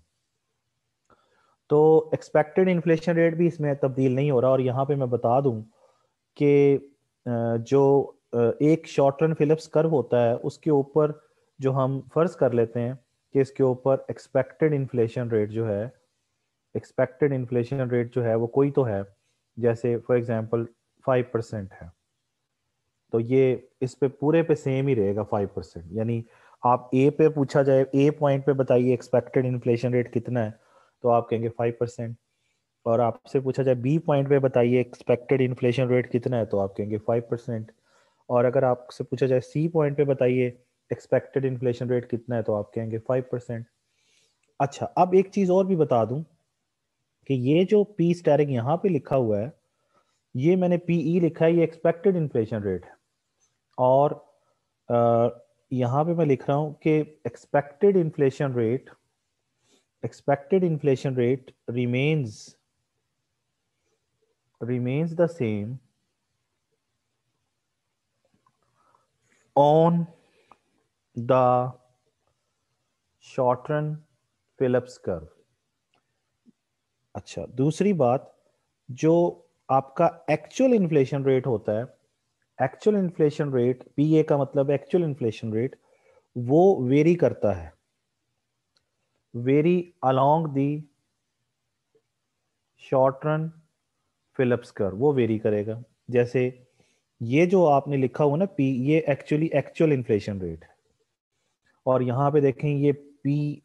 तो एक्सपेक्टेड इन्फ्लेशन रेट भी इसमें तब्दील नहीं हो रहा। और यहाँ पे मैं बता दूं कि जो एक शॉर्ट रन फिलिप्स कर्व होता है उसके ऊपर जो हम फर्ज कर लेते हैं कि इसके ऊपर एक्सपेक्टेड इन्फ्लेशन रेट जो है, एक्सपेक्टेड इन्फ्लेशन रेट जो है वो कोई तो है, जैसे फॉर एग्जांपल 5% है, तो ये इस पे पूरे पे सेम ही रहेगा 5%। यानी आप ए पे पूछा जाए, ए पॉइंट पे बताइए एक्सपेक्टेड इन्फ्लेशन रेट कितना है, तो आप कहेंगे 5%। और आपसे पूछा जाए बी पॉइंट पे बताइए एक्सपेक्टेड इन्फ्लेशन रेट कितना है, तो आप कहेंगे 5%। और अगर आपसे पूछा जाए सी पॉइंट पे बताइए एक्सपेक्टेड इन्फ्लेशन रेट कितना है, तो आप कहेंगे 5%। अच्छा, अब एक चीज और भी बता दूं कि ये जो पी स्टैरिक यहाँ पे लिखा हुआ है, ये मैंने पीई लिखा है, ये एक्सपेक्टेड इन्फ्लेशन रेट है। और यहाँ पे मैं लिख रहा हूँ कि expected inflation rate remains the same on the short run Phillips curve। अच्छा, दूसरी बात, जो आपका एक्चुअल इन्फ्लेशन रेट होता है, एक्चुअल इन्फ्लेशन रेट, पीए का मतलब एक्चुअल इन्फ्लेशन रेट, वो वेरी करता है, very along the short run Phillips curve, वो वेरी करेगा। जैसे ये जो आपने लिखा हुआ ना पी, ये एक्चुअली एक्चुअल इन्फ्लेशन रेट है, और यहाँ पे देखें ये पी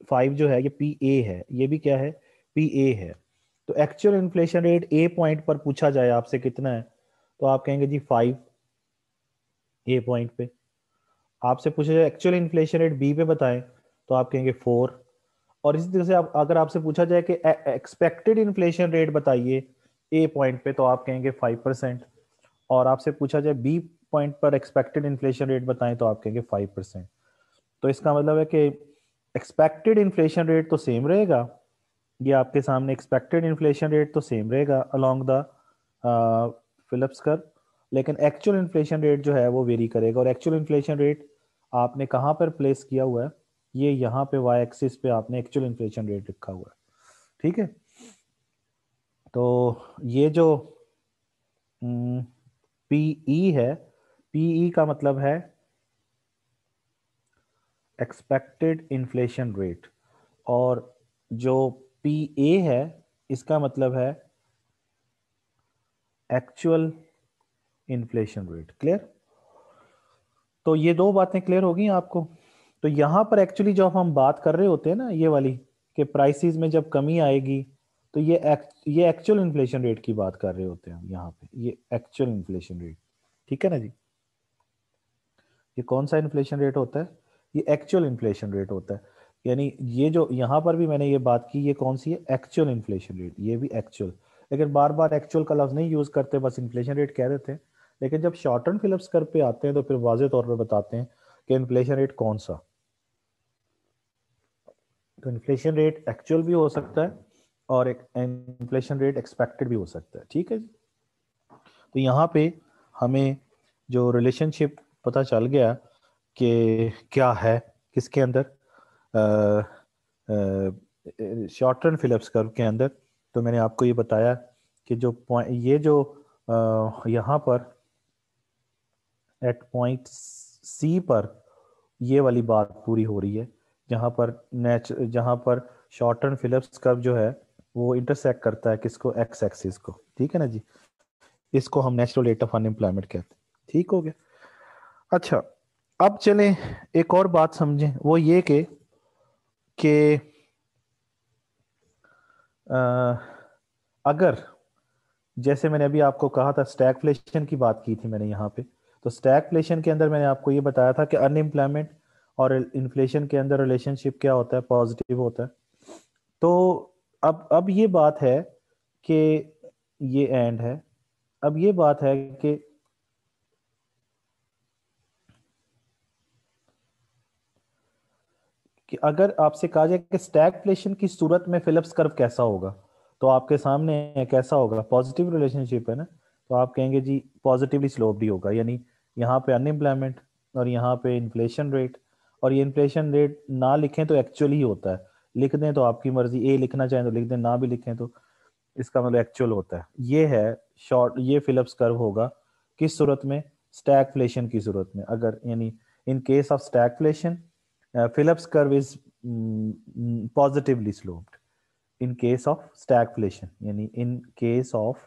5 जो है ये पी ए है, ये भी क्या है, पी ए है। तो actual inflation rate A point पर पूछा जाए आपसे कितना है, तो आप कहेंगे जी 5 ए पॉइंट पे। आपसे पूछा जाए एक्चुअल इन्फ्लेशन रेट बी पे बताएं, तो आप कहेंगे 4। और इसी तरह से आप अगर आपसे पूछा जाए कि एक्सपेक्टेड इन्फ्लेशन रेट बताइए ए पॉइंट पे, तो आप कहेंगे 5%। और आपसे पूछा जाए बी पॉइंट पर एक्सपेक्टेड इन्फ्लेशन रेट बताएं, तो आप कहेंगे 5%। तो इसका मतलब है कि एक्सपेक्टेड इन्फ्लेशन रेट तो सेम रहेगा, ये आपके सामने एक्सपेक्टेड इन्फ्लेशन रेट तो सेम रहेगा अलोंग द फिलिप्स कर्व, लेकिन एक्चुअल इन्फ्लेशन रेट जो है वो वेरी करेगा। और एक्चुअल इन्फ्लेशन रेट आपने कहाँ पर प्लेस किया हुआ है, ये यहाँ पे वाई एक्सिस पे आपने एक्चुअल इन्फ्लेशन रेट लिखा हुआ है, ठीक है। तो ये जो पीई है, पीई का मतलब है एक्सपेक्टेड इन्फ्लेशन रेट, और जो पी ए है इसका मतलब है एक्चुअल इन्फ्लेशन रेट। क्लियर? तो ये दो बातें क्लियर हो गई आपको। तो यहाँ पर एक्चुअली जब हम बात कर रहे होते हैं ना ये वाली, कि प्राइसेस में जब कमी आएगी, तो ये एक्चुअल इन्फ्लेशन रेट की बात कर रहे होते हैं हम यहाँ पे, ये एक्चुअल इन्फ्लेशन रेट, ठीक है ना जी। ये कौन सा इन्फ्लेशन रेट होता है, ये एक्चुअल इन्फ्लेशन रेट होता है। यानी ये जो यहाँ पर भी मैंने ये बात की, ये कौन सी है, एक्चुअल इन्फ्लेशन रेट, ये भी एक्चुअल। लेकिन बार बार एक्चुअल का लफ्ज नहीं यूज करते, बस इन्फ्लेशन रेट कह देते हैं। लेकिन जब शॉर्ट टर्म फिलिप्स कर्व पे आते हैं तो फिर वाजे तौर पर बताते हैं कि इन्फ्लेशन रेट कौन सा। तो इन्फ्लेशन रेट एक्चुअल भी हो सकता है और एक इन्फ्लेशन रेट एक्सपेक्टेड भी हो सकता है, ठीक है जी। तो यहाँ पे हमें जो रिलेशनशिप पता चल गया कि क्या है किसके अंदर, शॉर्ट टर्म फिलिप्स कर्व के अंदर। तो मैंने आपको ये बताया कि जो पॉइंट, ये जो यहाँ पर एट पॉइंट सी पर ये वाली बात पूरी हो रही है, जहाँ पर शॉर्ट टर्म फिलिप्स कर्व जो है वो इंटरसेक्ट करता है किसको, एक्स एक्सिस को, ठीक है ना जी। इसको हम नेचुरल रेट ऑफ अनएम्प्लॉयमेंट कहते हैं, ठीक हो गया। अच्छा, अब चलें एक और बात समझें, वो ये कि अगर, जैसे मैंने अभी आपको कहा था स्टैगफ्लेशन की बात की थी मैंने यहाँ पे, तो स्टैगफ्लेशन के अंदर मैंने आपको ये बताया था कि अनएम्प्लॉयमेंट और इन्फ्लेशन के अंदर रिलेशनशिप क्या होता है, पॉजिटिव होता है। तो अब ये बात है कि ये एंड है, अब ये बात है कि अगर आपसे कहा जाए कि स्टैगफ्लेशन की सूरत में फिलिप्स कर्व कैसा होगा, तो आपके सामने कैसा होगा, पॉजिटिव रिलेशनशिप है ना, तो आप कहेंगे जी पॉजिटिवली स्लोप्ड ही होगा। यानी यहाँ पे अनएम्प्लॉयमेंट और यहाँ पे इन्फ्लेशन रेट, और ये इन्फ्लेशन रेट ना लिखें तो एक्चुअल ही होता है, लिख दें तो आपकी मर्जी, ए लिखना चाहें तो लिख दें, ना भी लिखें तो इसका मतलब एक्चुअल होता है। ये है शॉर्ट, ये फिलिप्स कर्व होगा किस सूरत में, स्टैगफ्लेशन की सूरत में। अगर यानी in case of stagflation Phillips curve is positively sloped. In case of stagflation, यानी in case of,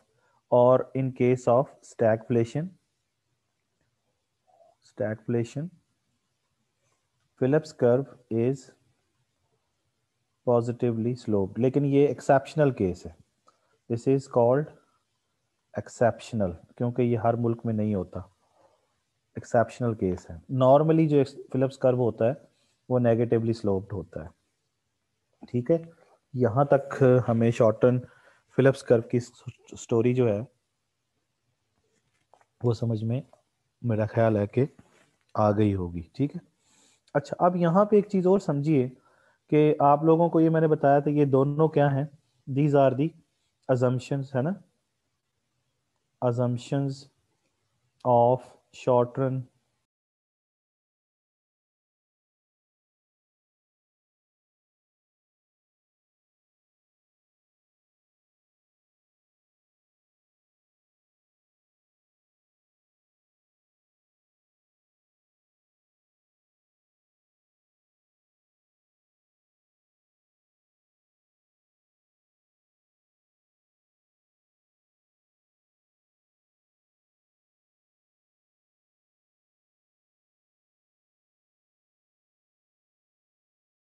or in case of stagflation, Phillips curve is positively sloped। लेकिन ये एक्सेप्शनल केस है, दिस इज कॉल्ड एक्सेप्शनल, क्योंकि ये हर मुल्क में नहीं होता, एक्सेप्शनल केस है। नॉर्मली जो फिलिप्स कर्व होता है वो नेगेटिवली स्लोप्ड होता है, ठीक है। यहाँ तक हमें शॉर्ट टर्म फिलिप्स कर्व की स्टोरी जो है वो समझ में, मेरा ख्याल है कि आ गई होगी, ठीक है। अच्छा, अब यहाँ पे एक चीज़ और समझिए कि आप लोगों को ये मैंने बताया था, ये दोनों क्या हैं, दीज आर दी assumptions है ना, assumptions of short run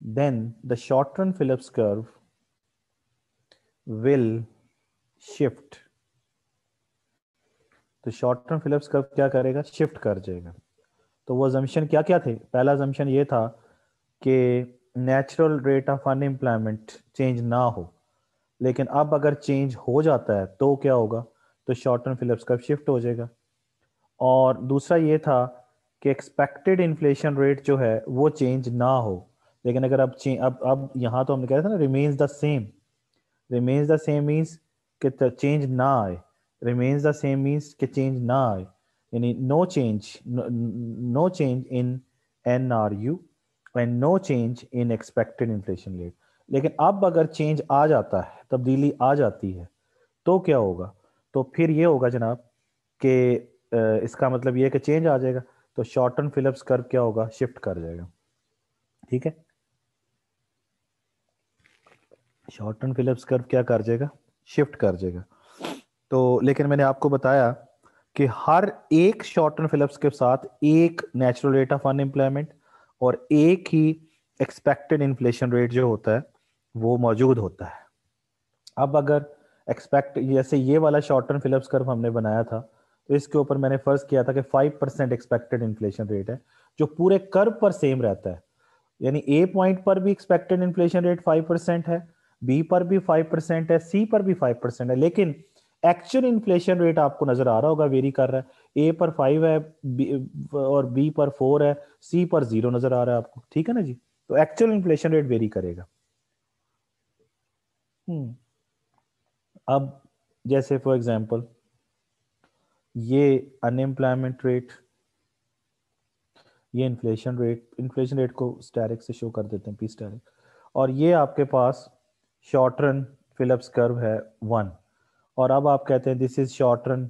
then the short run Phillips curve will shift. तो शॉर्ट टर्म फिलिप्स कर्व क्या करेगा, शिफ्ट कर जाएगा। तो वो अजम्पशन क्या क्या थे, पहला अजम्पशन ये था कि natural rate of unemployment change ना हो, लेकिन अब अगर चेंज हो जाता है तो क्या होगा, तो short term Phillips curve shift हो जाएगा। और दूसरा ये था कि एक्सपेक्टेड इन्फ्लेशन रेट जो है वो चेंज ना हो, लेकिन अगर अब यहाँ तो हमने कहा था ना remains the same, remains the same means कि चेंज ना आए, रिमेन्स द सेम मीन्स कि चेंज ना आए, यानी no change, no change in N R U and no change in expected inflation rate. लेकिन अब अगर चेंज आ जाता है, तब्दीली आ जाती है, तो क्या होगा, तो फिर ये होगा जनाब कि इसका मतलब ये है कि चेंज आ जाएगा, तो शॉर्ट टर्म फिलिप्स कर्व क्या होगा, शिफ्ट कर जाएगा। ठीक है, शॉर्ट टर्म फिलिप्स कर्व क्या कर जाएगा, शिफ्ट कर जाएगा। तो लेकिन मैंने आपको बताया कि हर एक शॉर्ट टर्म फिलिप्स के साथ एक नेचुरल रेट ऑफ अनएम्प्लॉयमेंट और एक ही एक्सपेक्टेड इन्फ्लेशन रेट जो होता है वो मौजूद होता है। अब अगर एक्सपेक्ट, जैसे ये वाला शॉर्ट टर्म फिलिप्स कर्व हमने बनाया था, तो इसके ऊपर मैंने फर्ज किया था कि 5% एक्सपेक्टेड इन्फ्लेशन रेट है जो पूरे कर्व पर सेम रहता है, यानी ए पॉइंट पर भी एक्सपेक्टेड इन्फ्लेशन रेट 5% है, बी पर भी 5% है, सी पर भी 5% है, लेकिन एक्चुअल इन्फ्लेशन रेट आपको नजर आ रहा होगा वेरी कर रहा है, ए पर 5 है, और बी पर 4 है, सी पर 0 नजर आ रहा है आपको। ठीक है ना जी, तो एक्चुअल इन्फ्लेशन रेट वेरी करेगा। हम्म अब जैसे फॉर एग्जांपल ये अनएम्प्लॉयमेंट रेट, ये इन्फ्लेशन रेट को स्टैरिक से शो कर देते हैं, पी स्टैरिक, और ये आपके पास शॉर्ट रन फिलिप्स कर्व है 1, और अब आप कहते हैं this is short run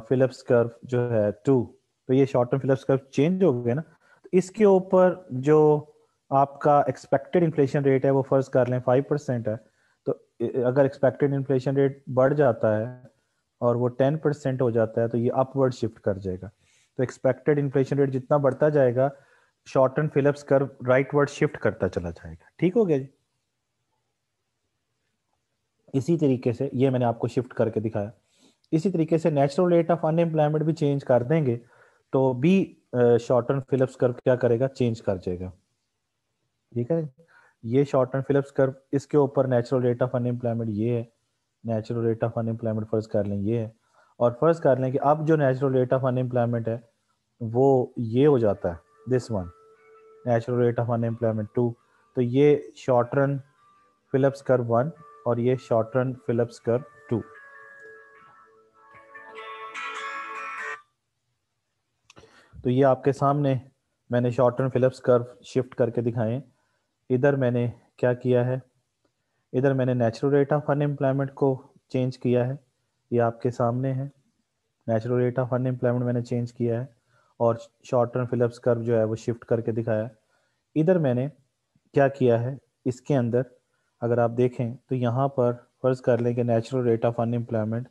Phillips curve जो है 2, तो ये short run Phillips curve change हो गए ना। तो इसके ऊपर जो आपका एक्सपेक्टेड इन्फ्लेशन रेट है वो फर्ज कर लें 5% है, तो अगर एक्सपेक्टेड इन्फ्लेशन रेट बढ़ जाता है और वो 10% हो जाता है तो ये अपवर्ड शिफ्ट कर जाएगा। तो एक्सपेक्टेड इन्फ्लेशन रेट जितना बढ़ता जाएगा, short term Phillips curve rightward shift करता चला जाएगा। ठीक हो गया जी, इसी तरीके से ये मैंने आपको शिफ्ट करके दिखाया। इसी तरीके से नेचुरल रेट ऑफ अनएम्प्लॉयमेंट भी चेंज कर देंगे तो भी शॉर्ट टर्म फिलिप्स कर्व क्या करेगा, चेंज कर जाएगा। ठीक है, ये शॉर्ट टर्म फिलिप्स कर्व, इसके ऊपर नेचुरल रेट ऑफ अनएम्प्लॉयमेंट ये है, नेचुरल रेट ऑफ अनएम्प्लॉयमेंट फर्ज कर लें ये है, और फर्ज कर लें कि अब जो नेचुरल रेट ऑफ अनएम्प्लॉयमेंट है वो ये हो जाता है, this one natural rate of unemployment 2, तो ये शॉर्ट रन फिलिप्स कर्व 1 और ये शॉर्ट रन फिलिप्स कर्व 2। तो ये आपके सामने मैंने short run Phillips curve shift करके दिखाए। इधर मैंने क्या किया है, इधर मैंने नेचुरल रेट ऑफ अनएम्प्लॉयमेंट को चेंज किया है, ये आपके सामने है, नेचुरल रेट ऑफ अनएम्प्लॉयमेंट मैंने चेंज किया है, और शॉर्ट टर्म फिलिप्स कर्व जो है वो शिफ्ट करके दिखाया है। इधर मैंने क्या किया है, इसके अंदर अगर आप देखें तो यहाँ पर फर्ज कर लें कि नेचुरल रेट ऑफ अनएम्प्लॉयमेंट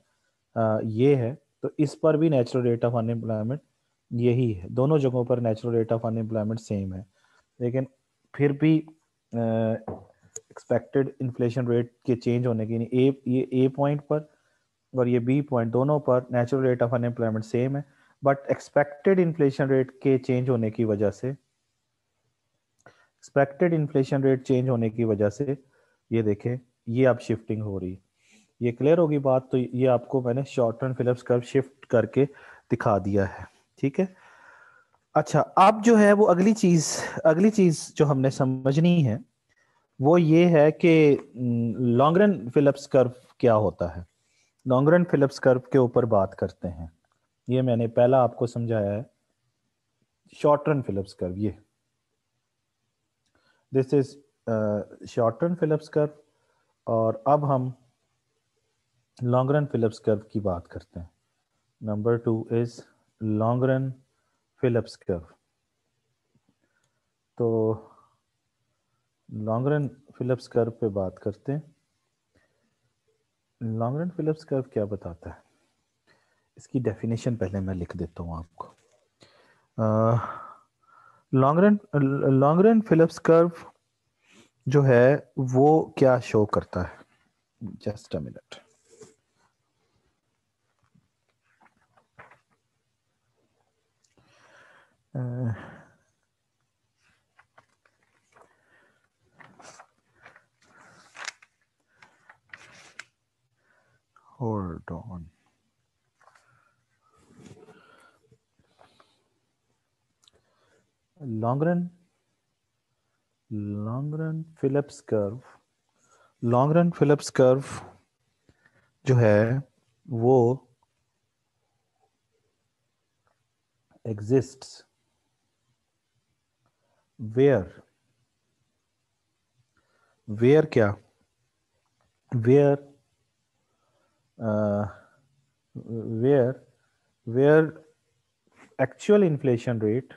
ये है, तो इस पर भी नेचुरल रेट ऑफ अनएम्प्लॉयमेंट यही है, दोनों जगहों पर natural rate of unemployment same है, लेकिन फिर भी एक्सपेक्टेड इन्फ्लेशन रेट के चेंज होने की, ये ए पॉइंट पर और ये बी पॉइंट दोनों पर natural rate of unemployment same है, बट एक्सपेक्टेड इन्फ्लेशन रेट के चेंज होने की वजह से, एक्सपेक्टेड इन्फ्लेशन रेट चेंज होने की वजह से ये देखें ये अब शिफ्टिंग हो रही है। ये क्लियर होगी बात, तो ये आपको मैंने short term Phillips curve shift करके दिखा दिया है। ठीक है, अच्छा अब जो है वो अगली चीज जो हमने समझनी है वो ये है कि लॉन्ग रन फिलिप्स कर्व क्या होता है। लॉन्ग रन फिलिप्स कर्व के ऊपर बात करते हैं, ये मैंने पहला आपको समझाया है, शॉर्ट रन फिलिप्स कर्व, ये this is short run Phillips curve, और अब हम लॉन्ग रन फिलिप्स कर्व की बात करते हैं। Number 2 is long run Phillips curve. तो लॉन्ग रन फिलिप्स कर्व पे बात करते हैं। लॉन्ग रन फिलिप्स कर्व क्या बताता है, इसकी डेफिनेशन पहले मैं लिख देता हूँ आपको। लॉन्ग रन फिलिप्स कर्व जो है वो क्या शो करता है? Just a minute. Hold on. Long run, long run Phillips curve, long run Phillips curve जो है वो exists where, where क्या, where uh, where actual inflation rate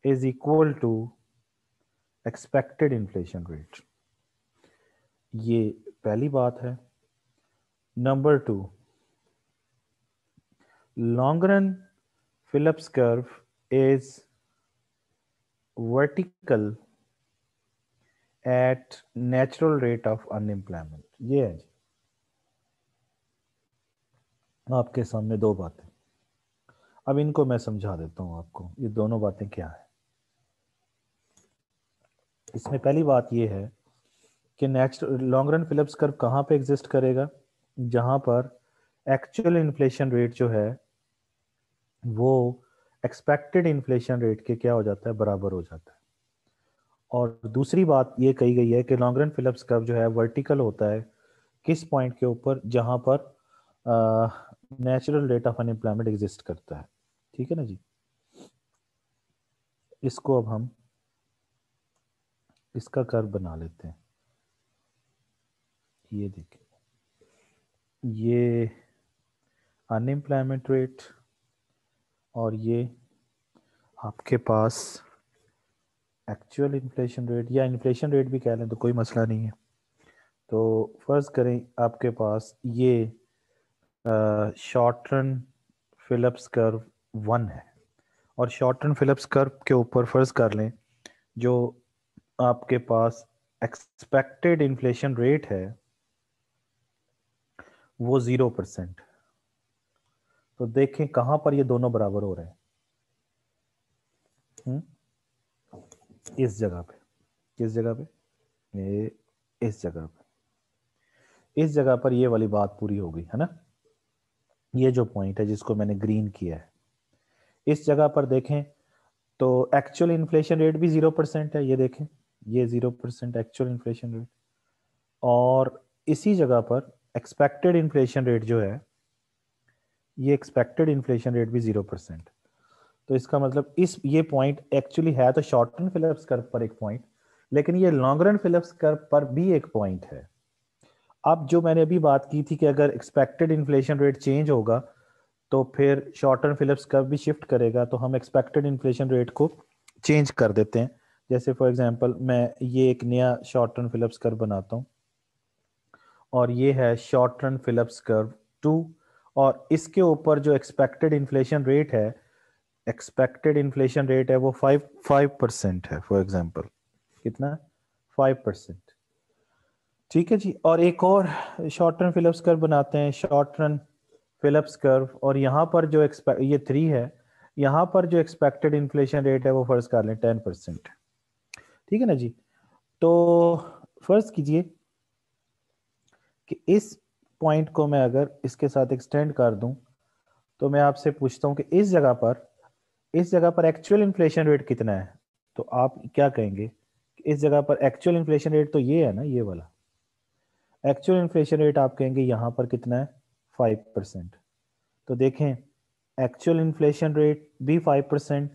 is equal to expected inflation rate। ये पहली बात है। Number two, long run Phillips curve is vertical eight natural rate of unemployment. ये है जी आपके सामने दो बातें। अब इनको मैं समझा देता हूं आपको, ये दोनों बातें क्या है। इसमें पहली बात ये है कि natural long run Phillips curve कहाँ पे एग्जिस्ट करेगा? जहां पर एक्चुअल इन्फ्लेशन रेट जो है वो एक्सपेक्टेड इन्फ्लेशन रेट के क्या हो जाता है, बराबर हो जाता है। और दूसरी बात ये कही गई है कि लॉन्ग रन फिलिप्स कर्व जो है वर्टिकल होता है किस पॉइंट के ऊपर? जहां पर natural rate of unemployment exist करता है। ठीक है ना जी। इसको अब हम इसका कर्व बना लेते हैं। ये देखिए, ये अनएम्प्लॉयमेंट रेट और ये आपके पास एक्चुअल इन्फ्लेशन रेट, या इन्फ्लेशन रेट भी कह लें तो कोई मसला नहीं है। तो फर्ज करें आपके पास ये शॉर्ट रन फिलिप्स कर्व 1 है, और शॉर्ट रन फिलिप्स कर्व के ऊपर फर्ज कर लें जो आपके पास एक्सपेक्टेड इन्फ्लेशन रेट है वो 0%। तो देखें कहां पर ये दोनों बराबर हो रहे हैं। इस जगह पे। किस जगह पे? ये इस जगह पे। इस जगह पर ये वाली बात पूरी हो गई है ना। ये जो पॉइंट है जिसको मैंने ग्रीन किया है, इस जगह पर देखें तो एक्चुअल इन्फ्लेशन रेट भी 0% है। ये देखें, ये 0% एक्चुअल इन्फ्लेशन रेट, और इसी जगह पर एक्सपेक्टेड इन्फ्लेशन रेट जो है, ये एक्सपेक्टेड इन्फ्लेशन रेट भी 0%। तो इसका मतलब इस ये पॉइंट एक्चुअली है तो शॉर्ट रन फिलिप्स कर्व पर एक पॉइंट, लेकिन ये लॉन्ग रन फिलिप्स कर्व पर भी एक पॉइंट है। अब जो मैंने अभी बात की थी कि अगर एक्सपेक्टेड इन्फ्लेशन रेट चेंज होगा तो फिर शॉर्ट टर्म फिलिप्स कर्व भी शिफ्ट करेगा, तो हम एक्सपेक्टेड इन्फ्लेशन रेट को चेंज कर देते हैं। जैसे फॉर एग्जांपल मैं ये एक नया शॉर्ट टर्म फिलिप्स कर्व बनाता हूँ, और ये है शॉर्ट टर्म फिलिप्स कर्व 2, और इसके ऊपर जो एक्सपेक्टेड इन्फ्लेशन रेट है, एक्सपेक्टेड इन्फ्लेशन रेट है वो 5% है फॉर एग्जांपल। कितना? 5%। ठीक है जी। और एक और शॉर्ट टर्म फिलिप्स कर्व बनाते हैं, शॉर्ट रन फिलिप्स कर्व, और यहाँ पर जो ये 3 है, यहाँ पर जो एक्सपेक्टेड इन्फ्लेशन रेट है वो फर्ज कर लें 10%। ठीक है ना जी। तो फर्ज कीजिए कि इस पॉइंट को मैं अगर इसके साथ एक्सटेंड कर दूं, तो मैं आपसे पूछता हूं कि इस जगह पर एक्चुअल इन्फ्लेशन रेट कितना है? तो आप क्या कहेंगे? इस जगह पर एक्चुअल इन्फ्लेशन रेट तो ये है ना, ये वाला एक्चुअल इन्फ्लेशन रेट आप कहेंगे यहाँ पर कितना है? 5%। तो देखें, एक्चुअल इन्फ्लेशन रेट भी 5%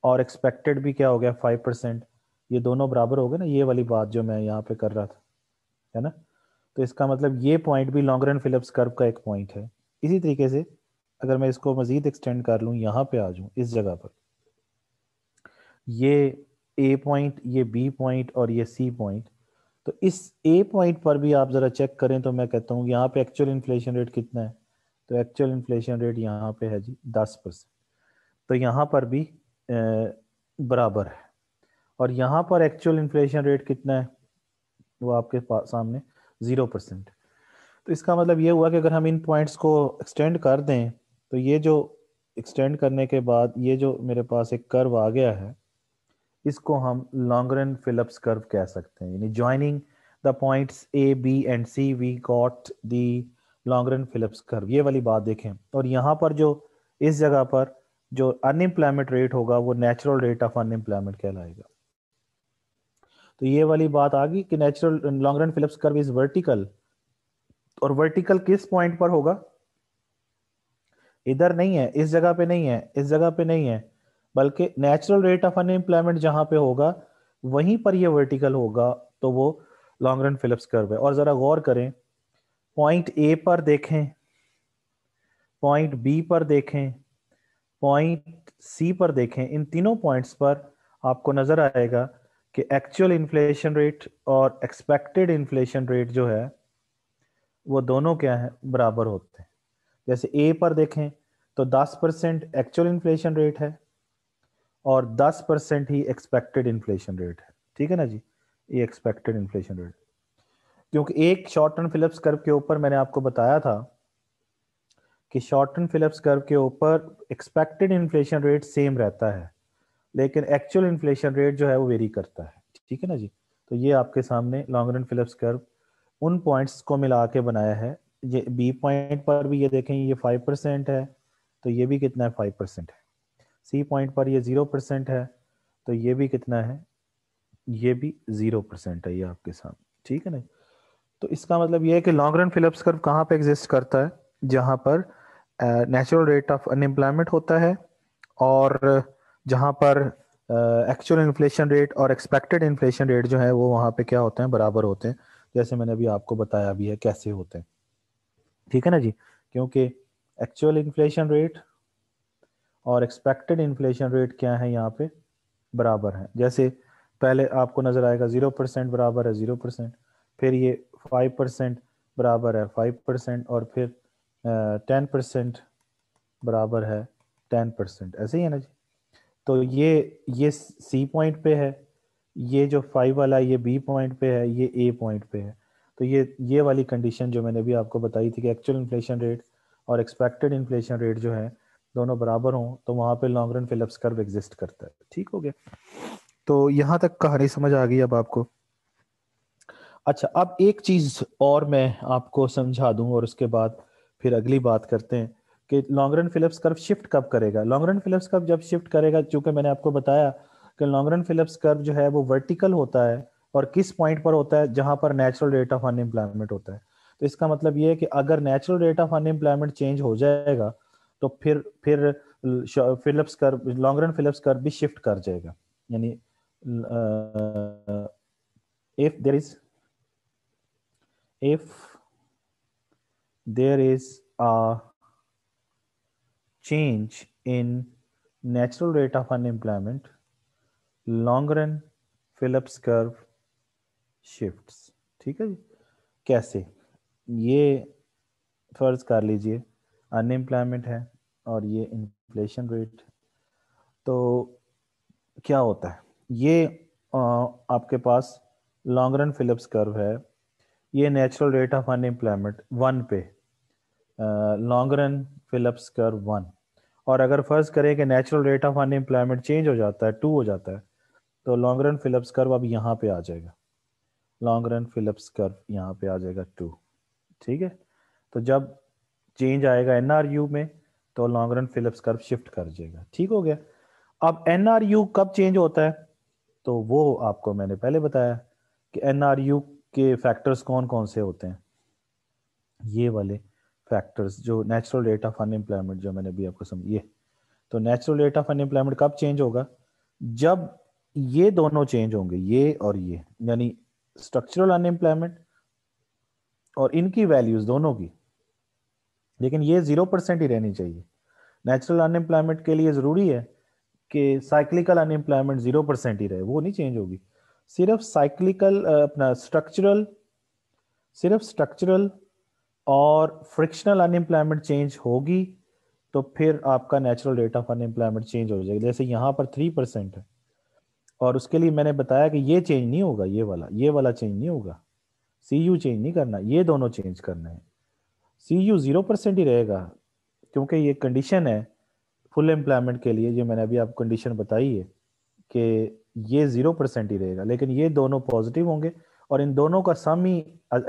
और एक्सपेक्टेड भी क्या हो गया? 5%। ये दोनों बराबर हो गए ना, ये वाली बात जो मैं यहाँ पे कर रहा था, है ना। तो इसका मतलब ये पॉइंट भी लॉन्ग रन फिलिप्स कर्व का एक पॉइंट है। इसी तरीके से अगर मैं इसको मजीद एक्सटेंड कर लूँ, यहाँ पे आ जाऊँ इस जगह पर, ये ए पॉइंट, ये बी पॉइंट और ये सी पॉइंट, तो इस ए पॉइंट पर भी आप ज़रा चेक करें तो मैं कहता हूँ यहाँ पे एक्चुअल इन्फ्लेशन रेट कितना है? तो एक्चुअल इन्फ्लेशन रेट यहाँ पे है जी 10%। तो यहाँ पर भी बराबर है। और यहाँ पर एक्चुअल इन्फ्लेशन रेट कितना है, वो आपके पास सामने 0%। तो इसका मतलब ये हुआ कि अगर हम इन पॉइंट्स को एक्सटेंड कर दें तो ये जो एक्सटेंड करने के बाद ये जो मेरे पास एक कर्व आ गया है, इसको हम लॉन्गरन फिलिप्स कर्व कह सकते हैं। यानी joining the points A B and C we got the long run Phillips curve, ये वाली बात देखें। और यहाँ पर जो इस जगह पर जो अनएम्प्लॉयमेंट रेट होगा वो नेचुरल रेट ऑफ अनएम्प्लॉयमेंट कहलाएगा। तो ये वाली बात आ गई कि natural long run Phillips curve is vertical, और वर्टिकल किस पॉइंट पर होगा, इधर नहीं है, इस जगह पे नहीं है, इस जगह पे नहीं है, बल्कि नेचुरल रेट ऑफ अनएम्प्लॉयमेंट जहां पे होगा वहीं पर ये वर्टिकल होगा, तो वो लॉन्गरन फिलिप्स कर्व है। और जरा गौर करें, पॉइंट ए पर देखें, पॉइंट बी पर देखें, पॉइंट सी पर देखें, इन तीनों पॉइंट्स पर आपको नजर आएगा कि एक्चुअल इन्फ्लेशन रेट और एक्सपेक्टेड इन्फ्लेशन रेट जो है वो दोनों क्या है, बराबर होते हैं। जैसे ए पर देखें तो 10% एक्चुअल इन्फ्लेशन रेट है और 10% ही एक्सपेक्टेड इन्फ्लेशन रेट है। ठीक है ना जी, ये एक्सपेक्टेड इन्फ्लेशन रेट, क्योंकि एक शॉर्ट टर्म फिलिप्स कर्व के ऊपर मैंने आपको बताया था कि शॉर्ट टर्म फिलिप्स कर्व के ऊपर एक्सपेक्टेड इन्फ्लेशन रेट सेम रहता है, लेकिन एक्चुअल इन्फ्लेशन रेट जो है वो वेरी करता है। ठीक है ना जी। तो ये आपके सामने लॉन्ग रन फिलिप्स कर्व उन पॉइंट्स को मिला के बनाया है। ये बी पॉइंट पर भी ये देखें, ये 5% है, तो ये भी कितना है, 5% है। सी पॉइंट पर ये 0% है, तो ये भी कितना है, ये भी 0% है, ये आपके सामने। ठीक है ना। तो इसका मतलब ये है कि लॉन्ग रन फिलिप्स कर्व कहाँ पे एग्जिस्ट करता है, जहाँ पर नेचुरल रेट ऑफ अनएम्प्लॉयमेंट होता है और जहाँ पर एक्चुअल इन्फ्लेशन रेट और एक्सपेक्टेड इन्फ्लेशन रेट जो है वो वहाँ पे क्या होते हैं, बराबर होते हैं। जैसे मैंने अभी आपको बताया भी है कैसे होते हैं। ठीक है ना जी, क्योंकि एक्चुअल इन्फ्लेशन रेट और एक्सपेक्टेड इन्फ्लेशन रेट क्या है, यहाँ पे बराबर है। जैसे पहले आपको नजर आएगा 0% बराबर है 0%, फिर ये 5% बराबर है 5%, और फिर 10% बराबर है 10%, ऐसे ही है ना जी। तो ये सी पॉइंट पे है, ये जो 5 वाला है ये बी पॉइंट पे है, ये ए पॉइंट पे है। तो ये वाली कंडीशन जो मैंने भी आपको बताई थी कि एक्चुअल इन्फ्लेशन रेट और एक्सपेक्टेड इन्फ्लेशन रेट जो है दोनों बराबर हों, तो वहाँ पे long run Phillips curve exist करता है। ठीक हो गया, तो यहाँ तक कहानी समझ आ गई अब आपको। अच्छा, अब एक चीज और मैं आपको समझा दूं और उसके बाद फिर अगली बात करते हैं कि long run Phillips curve shift कब करेगा। लॉन्ग रन फिलिप्स कर्व जब शिफ्ट करेगा, चूंकि मैंने आपको बताया कि लॉन्ग रन फिलिप्स कर्व जो है वो वर्टिकल होता है, और किस पॉइंट पर होता है, जहां पर नेचुरल रेट ऑफ अनएम्प्लॉयमेंट होता है। तो इसका मतलब ये है कि अगर natural rate of unemployment change हो जाएगा तो फिर Phillips curve, long run Phillips curve भी शिफ्ट कर जाएगा। यानी if there is if there is a change in natural rate of unemployment, long run Phillips curve shifts। ठीक है जी, कैसे, ये फर्ज कर लीजिए अनएम्प्लॉयमेंट है और ये इन्फ्लेशन रेट, तो क्या होता है, ये आपके पास लॉन्ग रन फिलिप्स कर्व है, ये नेचुरल रेट ऑफ अनएम्प्लॉयमेंट 1 पे, लॉन्ग रन फिलिप्स कर्व 1। और अगर फर्ज करें कि natural rate of unemployment change हो जाता है, 2 हो जाता है, तो लॉन्ग रन फिलिप्स कर्व अब यहाँ पे आ जाएगा, लॉन्ग रन फिलिप्स कर्व यहाँ पे आ जाएगा 2। ठीक है, तो जब चेंज आएगा एनआरयू में तो long run Phillips curve shift कर जाएगा। ठीक हो गया। अब एनआरयू कब चेंज होता है, तो वो आपको मैंने पहले बताया कि एनआरयू के फैक्टर्स कौन कौन से होते हैं, ये वाले फैक्टर्स जो नेचुरल रेट ऑफ अनएम्प्लॉयमेंट जो मैंने भी आपको समझिए। तो नेचुरल रेट ऑफ अनएम्प्लॉयमेंट कब चेंज होगा, जब ये दोनों चेंज होंगे, ये और ये, यानी स्ट्रक्चरल अनएम्प्लॉयमेंट और इनकी वैल्यूज दोनों की, लेकिन ये 0% ही रहनी चाहिए। नेचुरल अनएम्प्लॉयमेंट के लिए जरूरी है कि साइक्लिकल अनएम्प्लॉयमेंट 0% ही रहे, वो नहीं चेंज होगी। सिर्फ साइक्लिकल अपना स्ट्रक्चरल और फ्रिक्शनल अनएम्प्लॉयमेंट चेंज होगी तो फिर आपका natural rate of unemployment change हो जाएगा। जैसे यहाँ पर 3% है और उसके लिए मैंने बताया कि ये चेंज नहीं होगा, ये वाला चेंज नहीं होगा, CU चेंज नहीं करना, ये दोनों चेंज करना है। CU 0% ही रहेगा क्योंकि ये कंडीशन है फुल एम्प्लॉयमेंट के लिए, जो मैंने अभी आपको कंडीशन बताई है कि ये 0% ही रहेगा, लेकिन ये दोनों पॉजिटिव होंगे और इन दोनों का सम ही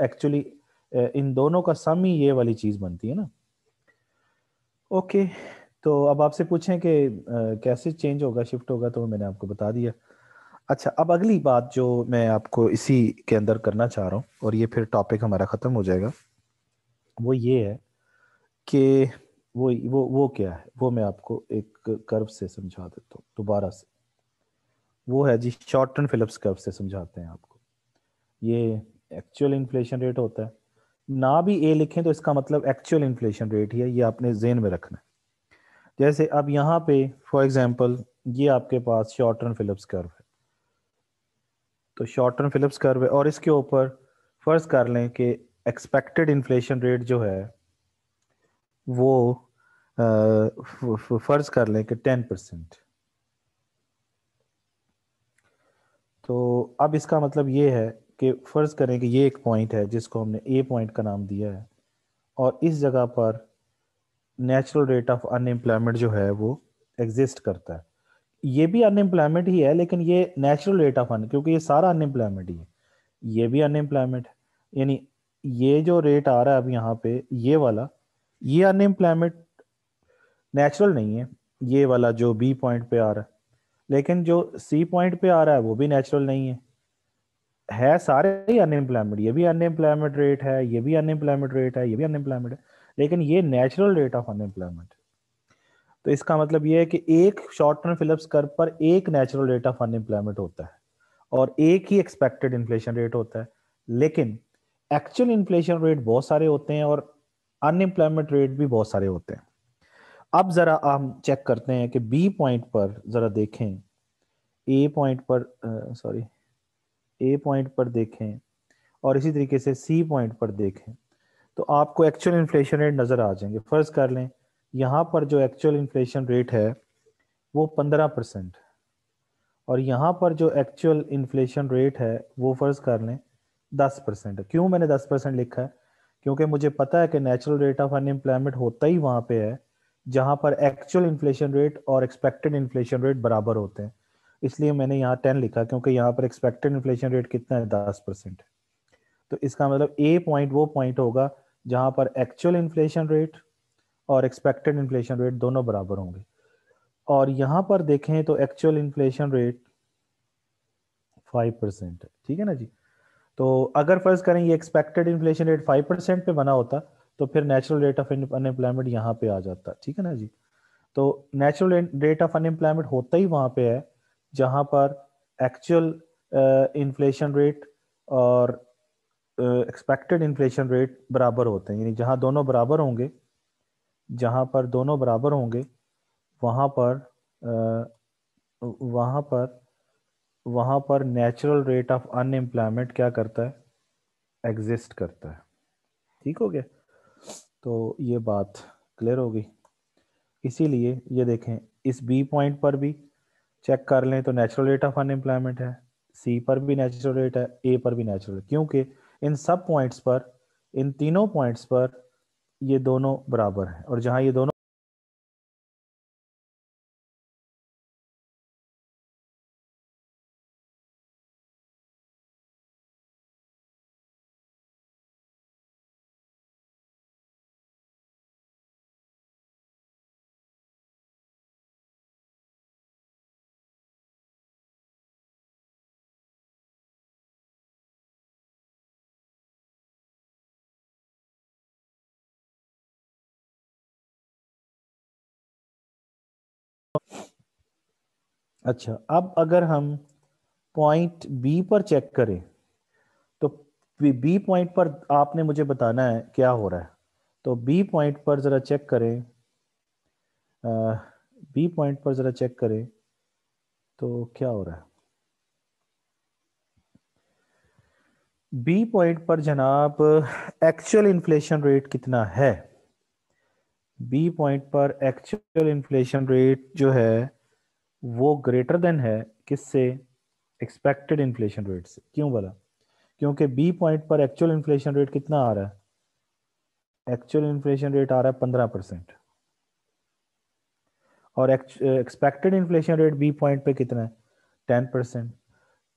एक्चुअली, इन दोनों का सम ही ये वाली चीज बनती है ना। ओके, तो अब आपसे पूछें कि कैसे चेंज होगा, शिफ्ट होगा, तो मैंने आपको बता दिया। अच्छा, अब अगली बात जो मैं आपको इसी के अंदर करना चाह रहा हूँ और ये फिर टॉपिक हमारा ख़त्म हो जाएगा, वो ये है कि वो क्या है, वो मैं आपको एक कर्व से समझा देता हूँ दोबारा से। वो है जी शॉर्टन फिलिप्स कर्व से समझाते हैं आपको। ये एक्चुअल इन्फ्लेशन रेट होता है, ना भी ए लिखें तो इसका मतलब एक्चुअल इन्फ्लेशन रेट ही है, ये आपने जेहन में रखना है। जैसे अब यहाँ पे फॉर एग्जांपल ये आपके पास शॉर्टन फिलिप्स कर्व है, तो शॉर्टन फिलिप्स कर्व है और इसके ऊपर फर्ज कर लें कि एक्सपेक्टेड इन्फ्लेशन रेट जो है वो फर्ज कर लें कि 10%। तो अब इसका मतलब ये है कि फर्ज करें कि ये एक पॉइंट है जिसको हमने ए पॉइंट का नाम दिया है और इस जगह पर नेचुरल रेट ऑफ अनएम्प्लॉयमेंट जो है वो एग्जिस्ट करता है। ये भी अनएम्प्लॉयमेंट ही है लेकिन ये नेचुरल रेट ऑफ अन, क्योंकि ये सारा अनएम्प्लॉयमेंट ही है, ये भी अनएम्प्लॉयमेंट है। यानी ये जो रेट आ रहा है अब यहाँ पे ये वाला, ये अनएम्प्लॉयमेंट नेचुरल नहीं है, ये वाला जो बी पॉइंट पे आ रहा है, लेकिन जो सी पॉइंट पे आ रहा है वो भी नेचुरल नहीं है सारे ही अनएम्प्लॉयमेंट, ये भी अनएम्प्लॉयमेंट रेट है, ये भी अनएम्प्लॉयमेंट रेट है, ये भी अनएम्प्लॉयमेंट है, लेकिन ये नेचुरल रेट ऑफ अनएम्प्लॉयमेंट। तो इसका मतलब ये है कि एक शॉर्ट टर्म फिलिप्स कर्व पर एक नेचुरल रेट ऑफ अनएम्प्लॉयमेंट होता है और एक ही एक्सपेक्टेड इन्फ्लेशन रेट होता है, लेकिन एक्चुअल इन्फ्लेशन रेट बहुत सारे होते हैं और अनएम्प्लॉयमेंट रेट भी बहुत सारे होते हैं। अब जरा हम चेक करते हैं कि बी पॉइंट पर जरा देखें, ए पॉइंट पर सॉरी ए पॉइंट पर देखें और इसी तरीके से सी पॉइंट पर देखें, तो आपको एक्चुअल इन्फ्लेशन रेट नजर आ जाएंगे। फर्ज कर लें यहाँ पर जो एक्चुअल इन्फ्लेशन रेट है वो 15% और यहाँ पर जो एक्चुअल इन्फ्लेशन रेट है वो फर्ज कर लें 10% है। क्यों मैंने 10% लिखा है? क्योंकि मुझे पता है कि नेचुरल रेट ऑफ अनएम्प्लॉयमेंट होता ही वहाँ पे है जहाँ पर एक्चुअल इन्फ्लेशन रेट और एक्सपेक्टेड इन्फ्लेशन रेट बराबर होते हैं, इसलिए मैंने यहाँ 10 लिखा क्योंकि यहाँ पर एक्सपेक्टेड इन्फ्लेशन रेट कितना है, 10%। तो इसका मतलब ए पॉइंट वो पॉइंट होगा जहाँ पर एक्चुअल इन्फ्लेशन रेट और एक्सपेक्टेड इन्फ्लेशन रेट दोनों बराबर होंगे। और यहाँ पर देखें तो एक्चुअल इन्फ्लेशन रेट 5% है, ठीक है ना जी। तो अगर फर्ज करें ये एक्सपेक्टेड इन्फ्लेशन रेट 5% पे बना होता तो फिर नेचुरल रेट ऑफ अनएम्प्लॉयमेंट यहाँ पे आ जाता, ठीक है ना जी। तो नेचुरल रेट ऑफ अनएम्प्लॉयमेंट होता ही वहाँ पे है जहाँ पर एक्चुअल इन्फ्लेशन रेट और एक्सपेक्टेड इन्फ्लेशन रेट बराबर होते हैं, यानी जहाँ दोनों बराबर होंगे, जहाँ पर दोनों बराबर होंगे वहाँ पर वहाँ पर वहाँ पर नेचुरल रेट ऑफ अनएम्प्लॉयमेंट क्या करता है, एग्जिस्ट करता है। ठीक हो गया, तो ये बात क्लियर हो गई। इसीलिए ये देखें इस बी पॉइंट पर भी चेक कर लें तो नेचुरल रेट ऑफ अनएम्प्लॉयमेंट है, सी पर भी नेचुरल रेट है, ए पर भी नेचुरल, क्योंकि इन सब पॉइंट्स पर, इन तीनों पॉइंट्स पर ये दोनों बराबर हैं और जहां ये दोनों अच्छा, अब अगर हम पॉइंट बी पर चेक करें तो बी पॉइंट पर आपने मुझे बताना है क्या हो रहा है। तो बी पॉइंट पर ज़रा चेक करें, बी पॉइंट पर ज़रा चेक करें तो क्या हो रहा है। बी पॉइंट पर जनाब एक्चुअल इन्फ्लेशन रेट कितना है, बी पॉइंट पर एक्चुअल इन्फ्लेशन रेट जो है वो ग्रेटर देन है किससे, एक्सपेक्टेड इन्फ्लेशन रेट से। क्यों बोला? क्योंकि बी पॉइंट पर एक्चुअल इन्फ्लेशन रेट कितना आ रहा है? एक्चुअल इन्फ्लेशन रेट आ रहा है 15%, और expected inflation rate B point पे कितना है? 10%।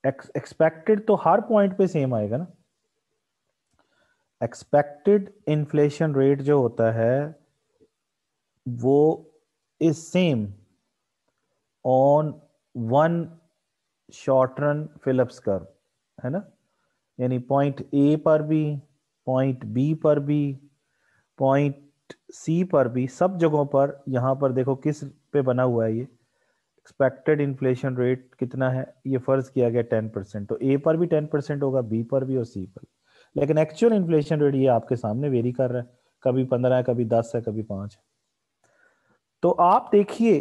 एक्सपेक्टेड तो हर पॉइंट पे सेम आएगा ना। एक्सपेक्टेड इन्फ्लेशन रेट जो होता है वो is same on one short run Phillips curve, है ना। यानी पॉइंट ए पर भी, पॉइंट बी पर भी, पॉइंट सी पर भी, सब जगहों पर। यहां पर देखो किस पे बना हुआ है ये एक्सपेक्टेड इन्फ्लेशन रेट कितना है, ये फर्ज किया गया 10%। तो ए पर भी 10% होगा, बी पर भी और सी पर भी। लेकिन एक्चुअल इन्फ्लेशन रेट ये आपके सामने वेरी कर रहा है, कभी 15 है, कभी 10 है, कभी 5 है। तो आप देखिए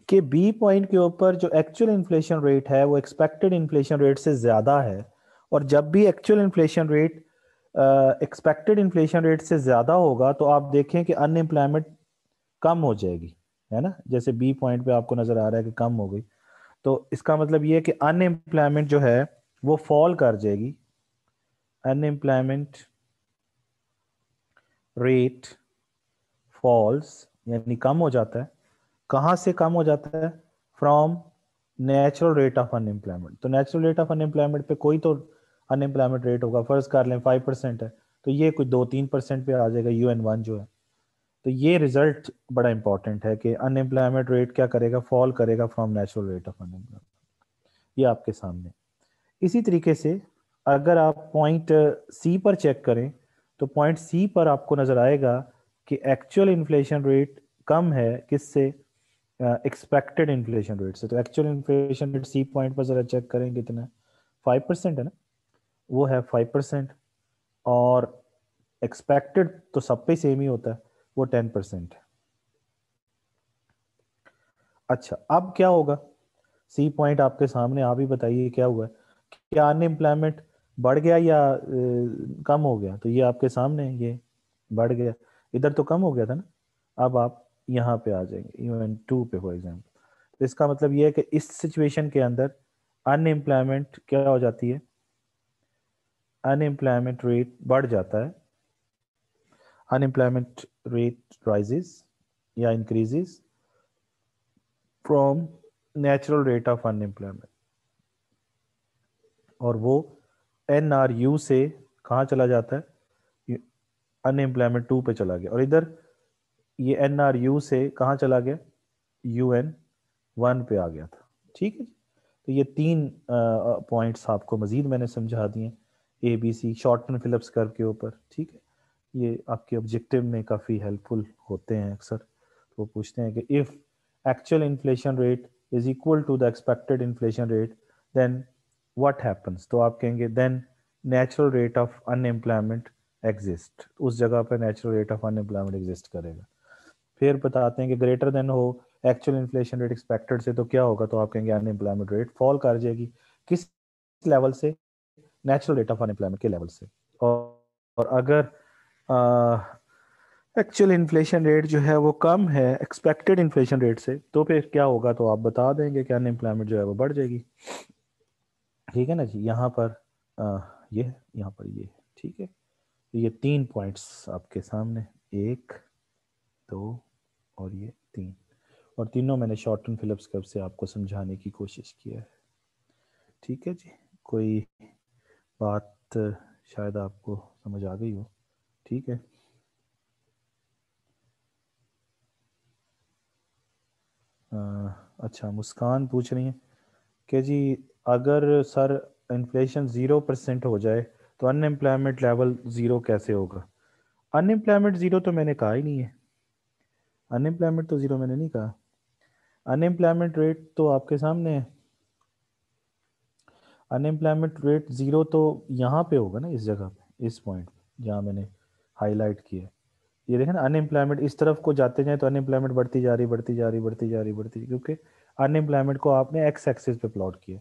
कि बी पॉइंट के ऊपर जो एक्चुअल इन्फ्लेशन रेट है वो एक्सपेक्टेड इन्फ्लेशन रेट से ज़्यादा है। और जब भी actual inflation rate expected inflation rate से ज़्यादा होगा तो आप देखें कि अनएम्प्लॉयमेंट कम हो जाएगी, है ना। जैसे बी पॉइंट पे आपको नज़र आ रहा है कि कम हो गई, तो इसका मतलब ये है कि अनएम्प्लॉयमेंट जो है वो फॉल कर जाएगी। अनएम्प्लॉयमेंट रेट फॉल्स, यानी कम हो जाता है। कहाँ से कम हो जाता है? From natural rate of unemployment. तो नेचुरल रेट ऑफ अनएम्प्लॉयमेंट पे कोई तो अनएम्प्लॉयमेंट रेट होगा, फर्ज कर लें 5% है, तो ये कुछ 2-3% पे आ जाएगा UN1 जो है। तो ये रिजल्ट बड़ा इंपॉर्टेंट है कि अनएम्प्लॉयमेंट रेट क्या करेगा? फॉल करेगा from natural rate of unemployment. ये आपके सामने। इसी तरीके से अगर आप पॉइंट सी पर चेक करें तो पॉइंट सी पर आपको नजर आएगा कि एक्चुअल इन्फ्लेशन रेट कम है किससे? एक्सपेक्टेड इन्फ्लेशन रेट से। तो actual inflation rate C point पर जरा चेक करें कितना है? 5% है ना, वो है 5%। और एक्सपेक्टेड तो सब पे सेम ही होता है, वो 10% है। अच्छा, अब क्या होगा? सी पॉइंट आपके सामने, आप ही बताइए क्या हुआ है? क्या अनएम्प्लॉयमेंट बढ़ गया या कम हो गया? तो ये आपके सामने है, ये बढ़ गया। इधर तो कम हो गया था ना। अब आप यहाँ पे आ जाएंगे UN2 पे फॉर एग्जाम्पल। तो इसका मतलब ये है कि इस सिचुएशन के अंदर अनएम्प्लॉयमेंट क्या हो जाती है? अनएम्प्लॉयमेंट रेट बढ़ जाता है। अनएम्प्लॉयमेंट रेट राइजेस या increases from natural rate of unemployment, और वो NRU से कहाँ चला जाता है? अनएम्प्लॉयमेंट 2 पे चला गया। और इधर ये NRU से कहाँ चला गया? UN1 पे आ गया था। ठीक है जी। तो ये 3 पॉइंट्स आपको मजीद मैंने समझा दिए ABC शॉर्टन फिलिप्स कर्व के ऊपर। ठीक है, ये आपके ऑब्जेक्टिव में काफ़ी हेल्पफुल होते हैं अक्सर। वो पूछते हैं कि if actual inflation rate is equal to the expected inflation rate then what happens. तो आप कहेंगे then natural rate of unemployment exist. उस जगह पर natural rate of unemployment exist करेगा। फिर बताते हैं कि ग्रेटर देन हो एक्चुअल इन्फ्लेशन रेट एक्सपेक्टेड से, तो क्या होगा? तो आप कहेंगे अनएम्प्लॉयमेंट रेट फॉल कर जाएगी। किस लेवल से? नेचुरल रेट ऑफ अनएम्प्लॉयमेंट के लेवल से। और अगर एक्चुअल इन्फ्लेशन रेट जो है वो कम है एक्सपेक्टेड इन्फ्लेशन रेट से, तो फिर क्या होगा? तो आप बता देंगे कि अनएम्प्लॉयमेंट जो है वो बढ़ जाएगी। ठीक है ना जी। यहाँ पर ये है, यहाँ पर ये है। ठीक है, तो ये 3 पॉइंट्स आपके सामने, 1, 2 और ये 3। और तीनों मैंने शॉर्टन फिलिप्स कर्व से आपको समझाने की कोशिश किया है। ठीक है जी, कोई बात शायद आपको समझ आ गई हो। ठीक है। अच्छा, मुस्कान पूछ रही है कि जी अगर सर इन्फ्लेशन 0% हो जाए तो अनएम्प्लॉयमेंट लेवल 0 कैसे होगा? अनएम्प्लॉयमेंट 0 तो मैंने कहा ही नहीं है। अनएम्प्लॉयमेंट तो 0 मैंने नहीं कहा। अनएम्प्लॉयमेंट रेट तो आपके सामने है। अनएम्प्लॉयमेंट रेट 0 तो यहाँ पे होगा ना, इस जगह पे, इस पॉइंट पे जहाँ मैंने हाईलाइट किया है। ये देखें ना, अनएम्प्लॉयमेंट इस तरफ को जाते जाए तो अनएम्प्लॉयमेंट बढ़ती जा रही, बढ़ती जा रही, बढ़ती जा रही, बढ़ती, क्योंकि अनएम्प्लॉयमेंट को आपने एक्स एक्सिस पे प्लॉट किया।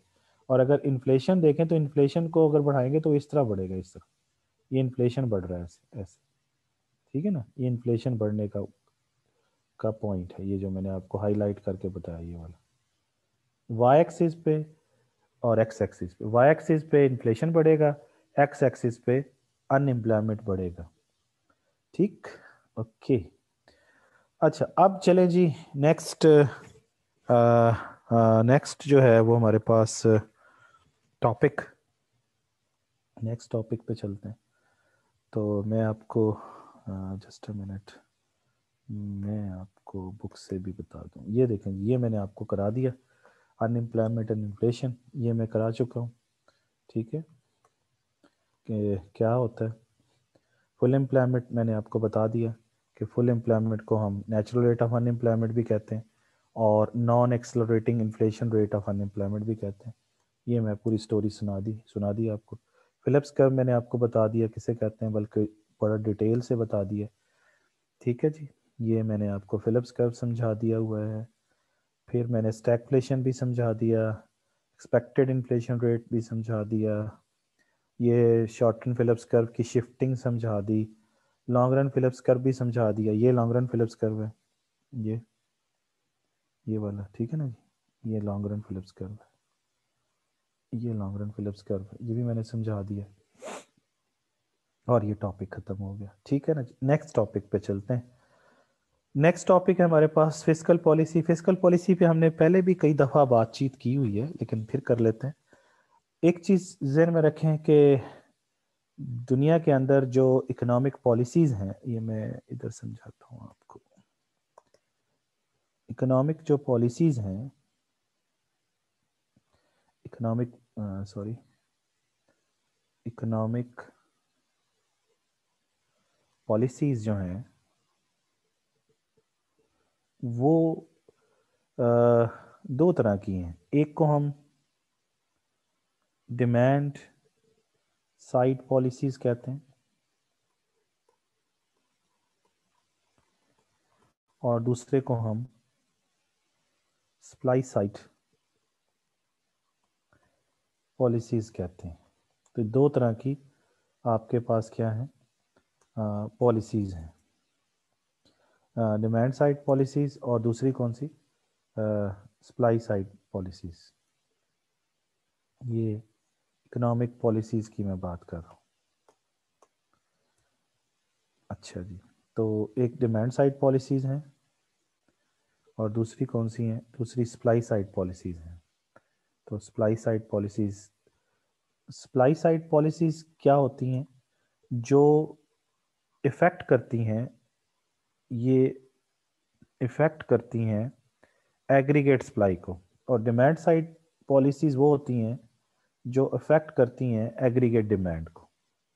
और अगर इन्फ्लेशन देखें तो इन्फ्लेशन को अगर बढ़ाएंगे तो इस तरह बढ़ेगा, इस तरह। ये इन्फ्लेशन बढ़ रहा है ऐसे ऐसे। ठीक है ना, ये इन्फ्लेशन बढ़ने का पॉइंट है, ये जो मैंने आपको हाईलाइट करके बताया ये वाला। वाई एक्सिस पे और एक्स एक्सिस पे, वाई एक्सिस पे इन्फ्लेशन बढ़ेगा, एक्स एक्सिस पे अनएम्प्लॉयमेंट बढ़ेगा। ठीक, ओके। अच्छा अब चले जी नेक्स्ट, नेक्स्ट जो है वो हमारे पास टॉपिक, नेक्स्ट टॉपिक पे चलते हैं। तो मैं आपको जस्ट अ मिनट, मैं आपको बुक से भी बता दूं। ये देखें, ये मैंने आपको करा दिया, अनएम्प्लॉयमेंट एंड इन्फ्लेशन, ये मैं करा चुका हूँ। ठीक है, कि क्या होता है फुल एम्प्लॉयमेंट, मैंने आपको बता दिया कि फुल एम्प्लॉयमेंट को हम नेचुरल रेट ऑफ अनएम्प्लॉयमेंट भी कहते हैं और non accelerating inflation rate of unemployment भी कहते हैं। ये मैं पूरी स्टोरी सुना दी आपको। फिलिप्स कर्व मैंने आपको बता दिया किसे कहते हैं, बल्कि बड़ा डिटेल से बता दिया। ठीक है जी, ये मैंने आपको फिलिप्स कर्व समझा दिया हुआ है। फिर मैंने स्टैगफ्लेशन भी समझा दिया, एक्सपेक्टेड इन्फ्लेशन रेट भी समझा दिया, ये शॉर्ट रन फिलिप्स कर्व की शिफ्टिंग समझा दी, लॉन्ग रन फिलिप्स कर्व भी समझा दिया। ये लॉन्ग रन फिलिप्स कर्व है, ये वाला, ठीक है ना जी, ये लॉन्ग रन फिलिप्स कर्व है, ये लॉन्ग रन फिलिप्स कर्व है, ये भी मैंने समझा दिया। और ये टॉपिक खत्म हो गया। ठीक है ना जी, नेक्स्ट टॉपिक पे चलते हैं। नेक्स्ट टॉपिक है हमारे पास फिस्कल पॉलिसी। फिस्कल पॉलिसी पे हमने पहले भी कई दफ़ा बातचीत की हुई है, लेकिन फिर कर लेते हैं। एक चीज़ ज़हन में रखें कि दुनिया के अंदर जो इकोनॉमिक पॉलिसीज़ हैं, ये मैं इधर समझाता हूँ आपको। इकोनॉमिक जो पॉलिसीज़ हैं, इकोनॉमिक सॉरी इकोनॉमिक पॉलिसीज़ जो हैं वो दो तरह की हैं। एक को हम डिमांड साइड पॉलिसीज़ कहते हैं और दूसरे को हम सप्लाई साइड पॉलिसीज़ कहते हैं। तो दो तरह की आपके पास क्या है, पॉलिसीज़ हैं, डिमांड साइड पॉलिसीज़ और दूसरी कौन सी, सप्लाई साइड पॉलिसीज़। ये इकोनॉमिक पॉलिसीज़ की मैं बात कर रहा हूँ। अच्छा जी, तो एक डिमांड साइड पॉलिसीज़ हैं और दूसरी कौन सी हैं, दूसरी सप्लाई साइड पॉलिसीज़ हैं। तो सप्लाई साइड पॉलिसीज़ क्या होती हैं, जो इफ़ेक्ट करती हैं, ये इफ़ेक्ट करती हैं एग्रीगेट सप्लाई को। और डिमांड साइड पॉलिसीज़ वो होती हैं जो अफेक्ट करती हैं एग्रीगेट डिमांड को।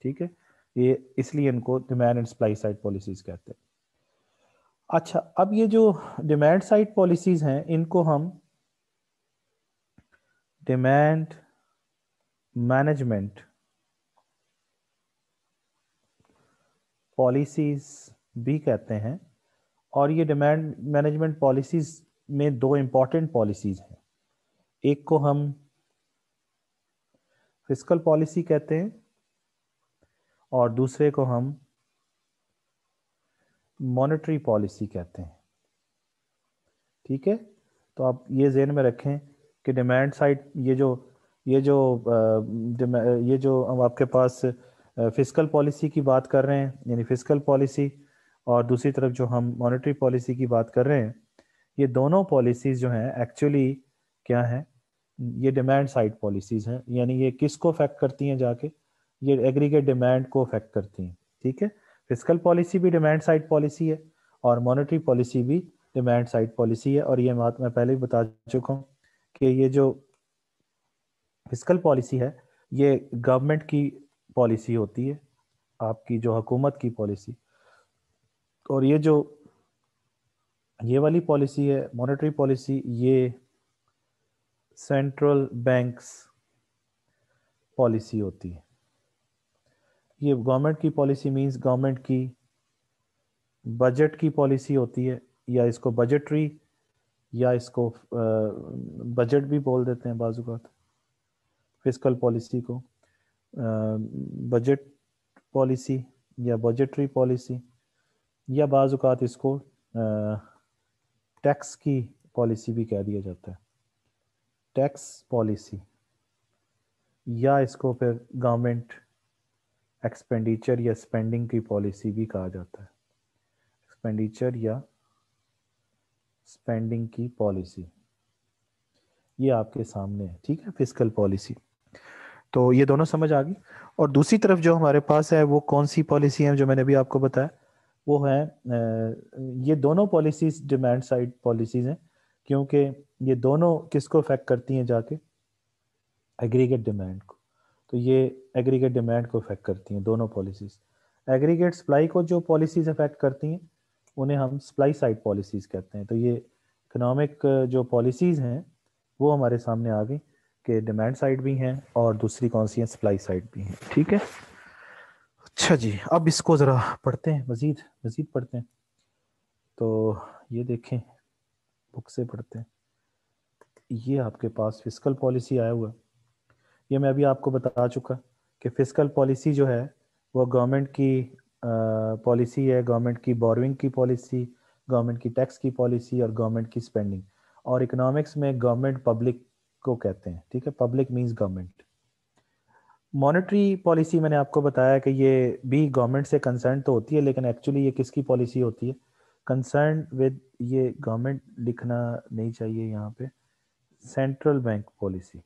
ठीक है, ये इसलिए इनको demand and supply side policies कहते हैं। अच्छा, अब ये जो डिमांड साइड पॉलिसीज़ हैं, इनको हम डिमांड मैनेजमेंट पॉलिसीज़ भी कहते हैं। और ये डिमांड मैनेजमेंट पॉलिसीज़ में दो इम्पॉर्टेंट पॉलिसीज़ हैं। एक को हम फिस्कल पॉलिसी कहते हैं और दूसरे को हम मॉनेटरी पॉलिसी कहते हैं। ठीक है, तो आप ये ज़हन में रखें कि डिमांड साइड, ये जो हम आपके पास फिस्कल पॉलिसी की बात कर रहे हैं, यानी फिस्कल पॉलिसी, और दूसरी तरफ जो हम मॉनेटरी पॉलिसी की बात कर रहे हैं, ये दोनों पॉलिसीज़ जो हैं एक्चुअली क्या हैं, ये डिमांड साइड पॉलिसीज़ हैं। यानी ये किसको अफेक्ट करती हैं जाके, ये एग्रीगेट डिमांड को अफेक्ट करती हैं। ठीक है, फिस्कल पॉलिसी भी डिमांड साइड पॉलिसी है और मॉनेटरी पॉलिसी भी डिमांड साइड पॉलिसी है। और ये बात मैं पहले भी बता चुका हूँ कि ये जो फिस्कल पॉलिसी है, ये गवर्नमेंट की पॉलिसी होती है, आपकी जो हुकूमत की पॉलिसी। और ये वाली पॉलिसी है मॉनेटरी पॉलिसी, ये सेंट्रल बैंक्स पॉलिसी होती है। ये गवर्नमेंट की पॉलिसी मींस गवर्नमेंट की बजट की पॉलिसी होती है, या इसको बजटरी, या इसको बजट भी बोल देते हैं बाज़-औक़ात फिस्कल पॉलिसी को, बजट पॉलिसी या बजटरी पॉलिसी, या बाज़-औक़ात इसको टैक्स की पॉलिसी भी कह दिया जाता है, टैक्स पॉलिसी। या इसको फिर गवर्नमेंट एक्सपेंडिचर या स्पेंडिंग की पॉलिसी भी कहा जाता है। एक्सपेंडिचर या स्पेंडिंग की पॉलिसी, ये आपके सामने है, ठीक है, फिस्कल पॉलिसी। तो ये दोनों समझ आ गई। और दूसरी तरफ जो हमारे पास है वो कौन सी पॉलिसी है, जो मैंने अभी आपको बताया, वो है ये दोनों पॉलिसीज डिमांड साइड पॉलिसीज हैं, क्योंकि ये दोनों किसको अफेक्ट करती हैं जाके, एग्रीगेट डिमांड को। तो ये एग्रीगेट डिमांड को अफेक्ट करती हैं दोनों पॉलिसीज। एग्रीगेट सप्लाई को जो पॉलिसीज अफेक्ट करती हैं उन्हें हम सप्लाई साइड पॉलिसीज कहते हैं। तो ये इकोनॉमिक जो पॉलिसीज हैं वो हमारे सामने आ गई कि डिमांड साइड भी हैं और दूसरी कौन सी है, सप्लाई साइड भी हैं, ठीक है। अच्छा जी, अब इसको ज़रा पढ़ते हैं, मज़ीद मज़ीद पढ़ते हैं। तो ये देखें, बुक से पढ़ते हैं। ये आपके पास फिस्कल पॉलिसी आया हुआ है। ये मैं अभी आपको बता चुका कि फिस्कल पॉलिसी जो है वो गवर्नमेंट की पॉलिसी है, गवर्नमेंट की बोरोइंग की पॉलिसी, गवर्नमेंट की टैक्स की पॉलिसी और गवर्नमेंट की स्पेंडिंग। और इकोनॉमिक्स में गवर्नमेंट पब्लिक को कहते हैं, ठीक है, public means government. Monetary policy मैंने आपको बताया कि ये भी गवर्नमेंट से कंसर्न तो होती है, लेकिन एक्चुअली ये किसकी पॉलिसी होती है, कंसर्न विद, ये गवर्नमेंट लिखना नहीं चाहिए यहाँ पे, central bank policy.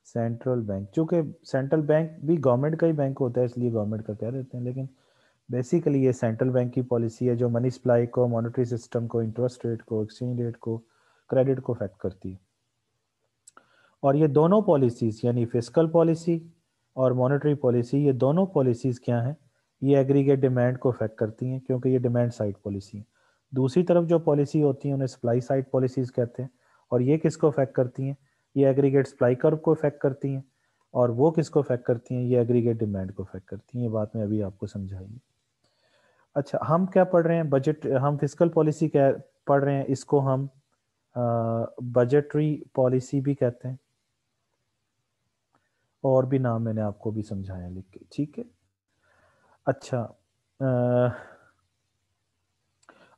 Central bank, चूँकि सेंट्रल बैंक भी गवर्नमेंट का ही बैंक होता है इसलिए गवर्नमेंट का कह देते हैं, लेकिन बेसिकली ये सेंट्रल बैंक की पॉलिसी है जो मनी सप्लाई को, मॉनेटरी सिस्टम को, इंटरेस्ट रेट को, एक्सचेंज रेट को, क्रेडिट को अफेक्ट करती है। और ये दोनों पॉलिसीज यानी फिस्कल पॉलिसी और मॉनेटरी पॉलिसी, ये दोनों पॉलिसीज क्या हैं, ये एग्रीगेट डिमांड को अफेक्ट करती हैं क्योंकि ये डिमांड साइड पॉलिसी है। दूसरी तरफ जो पॉलिसी होती हैं उन्हें सप्लाई साइड पॉलिसीज कहते हैं। और ये किसको अफेक्ट करती हैं, ये एग्रीगेट सप्लाई कर्व को अफेक्ट करती हैं। और वो किसको अफेक्ट करती हैं, ये एग्रीगेट डिमांड को अफेक्ट करती हैं। ये बात मैं अभी आपको समझाई। अच्छा, हम क्या पढ़ रहे हैं, बजट, हम फिस्कल पॉलिसी क्या पढ़ रहे हैं, इसको हम बजटरी पॉलिसी भी कहते हैं, और भी नाम मैंने आपको भी समझाया लिख के, ठीक है। अच्छा,